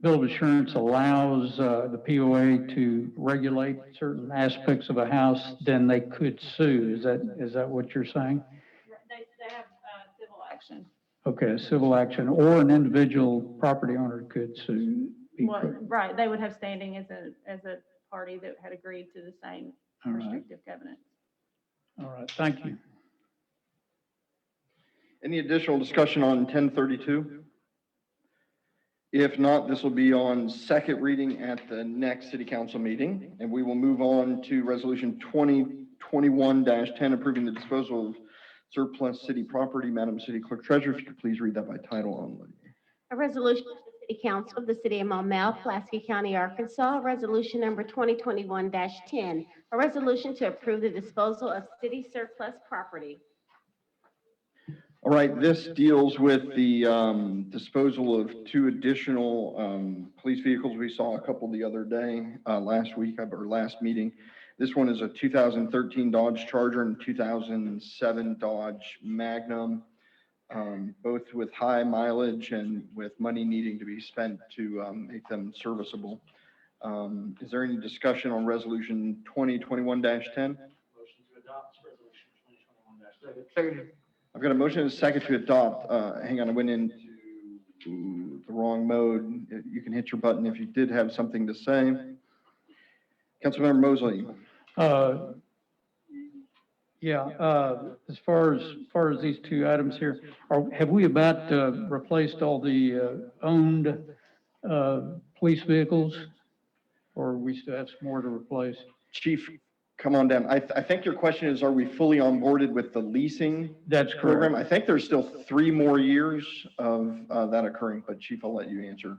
bill of assurance allows the POA to regulate certain aspects of a house, then they could sue. Is that what you're saying? They have civil action. Okay, civil action, or an individual property owner could sue. Well, right, they would have standing as a party that had agreed to the same All right. restrictive covenant. All right, thank you. Any additional discussion on 1032? If not, this will be on second reading at the next city council meeting, and we will move on to resolution 2021-10, approving the disposal of surplus city property. Madam City Clerk Treasurer, if you could please read that by title only. A resolution of the City Council of the City of Montmel, Pulaski County, Arkansas, resolution number 2021-10, a resolution to approve the disposal of city surplus property. All right, this deals with the disposal of two additional police vehicles. We saw a couple the other day, last week, or last meeting. This one is a 2013 Dodge Charger and 2007 Dodge Magnum, both with high mileage and with money needing to be spent to make them serviceable. Is there any discussion on resolution 2021-10? Motion to adopt resolution 2021-10. Second. I've got a motion and a second to adopt. Hang on, I went into the wrong mode. You can hit your button if you did have something to say. Councilmember Mosley. As far as these two items here, have we about replaced all the owned police vehicles? Or we still have some more to replace? Chief, come on down. I think your question is, are we fully onboarded with the leasing That's program? correct. I think there's still 3 more years of that occurring, but Chief, I'll let you answer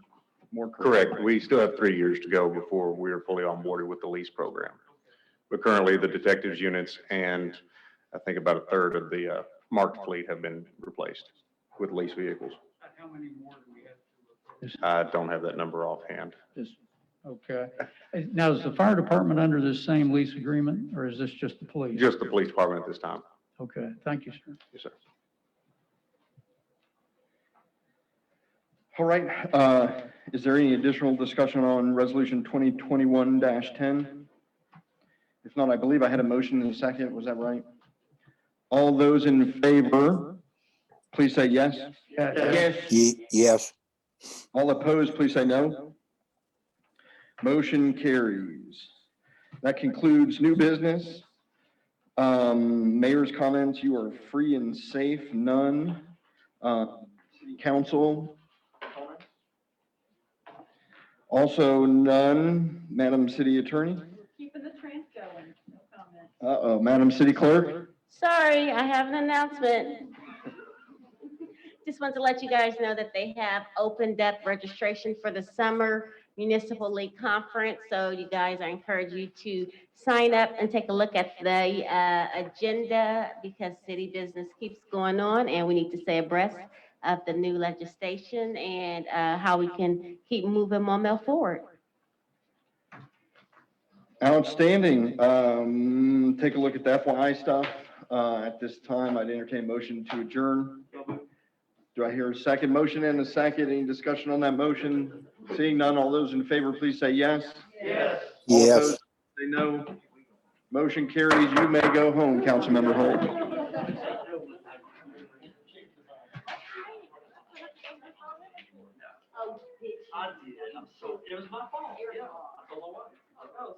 more correctly. Correct. We still have 3 years to go before we are fully onboarded with the lease program. But currently, the detectives units and I think about a third of the marked fleet have been replaced with lease vehicles. How many more do we have to I don't have that number offhand. Okay. Now, is the fire department under this same lease agreement, or is this just the police? Just the police department at this time. Okay, thank you, sir. Yes, sir. All right, is there any additional discussion on resolution 2021-10? If not, I believe I had a motion in a second. Was that right? All those in favor, please say yes. Yes. All opposed, please say no. Motion carries. That concludes new business. Mayor's comments, you are free and safe, none. City Council, also none. Madam City Attorney? Keeping the trend going, no comment. Uh-oh, Madam City Clerk? Sorry, I have an announcement. Just want to let you guys know that they have opened up registration for the Summer Municipal League Conference. So you guys, I encourage you to sign up and take a look at the agenda because city business keeps going on and we need to stay abreast of the new legislation and how we can keep moving Montmel forward. Outstanding. Take a look at the FYI stuff. At this time, I'd entertain a motion to adjourn. Do I hear a second? Motion and a second. Any discussion on that motion? Seeing none, all those in favor, please say yes. Yes. All Yes. opposed, say no. Motion carries. You may go home, Councilmember Holt. I did. I'm so, it was my fault. Yeah. I don't know why. I know.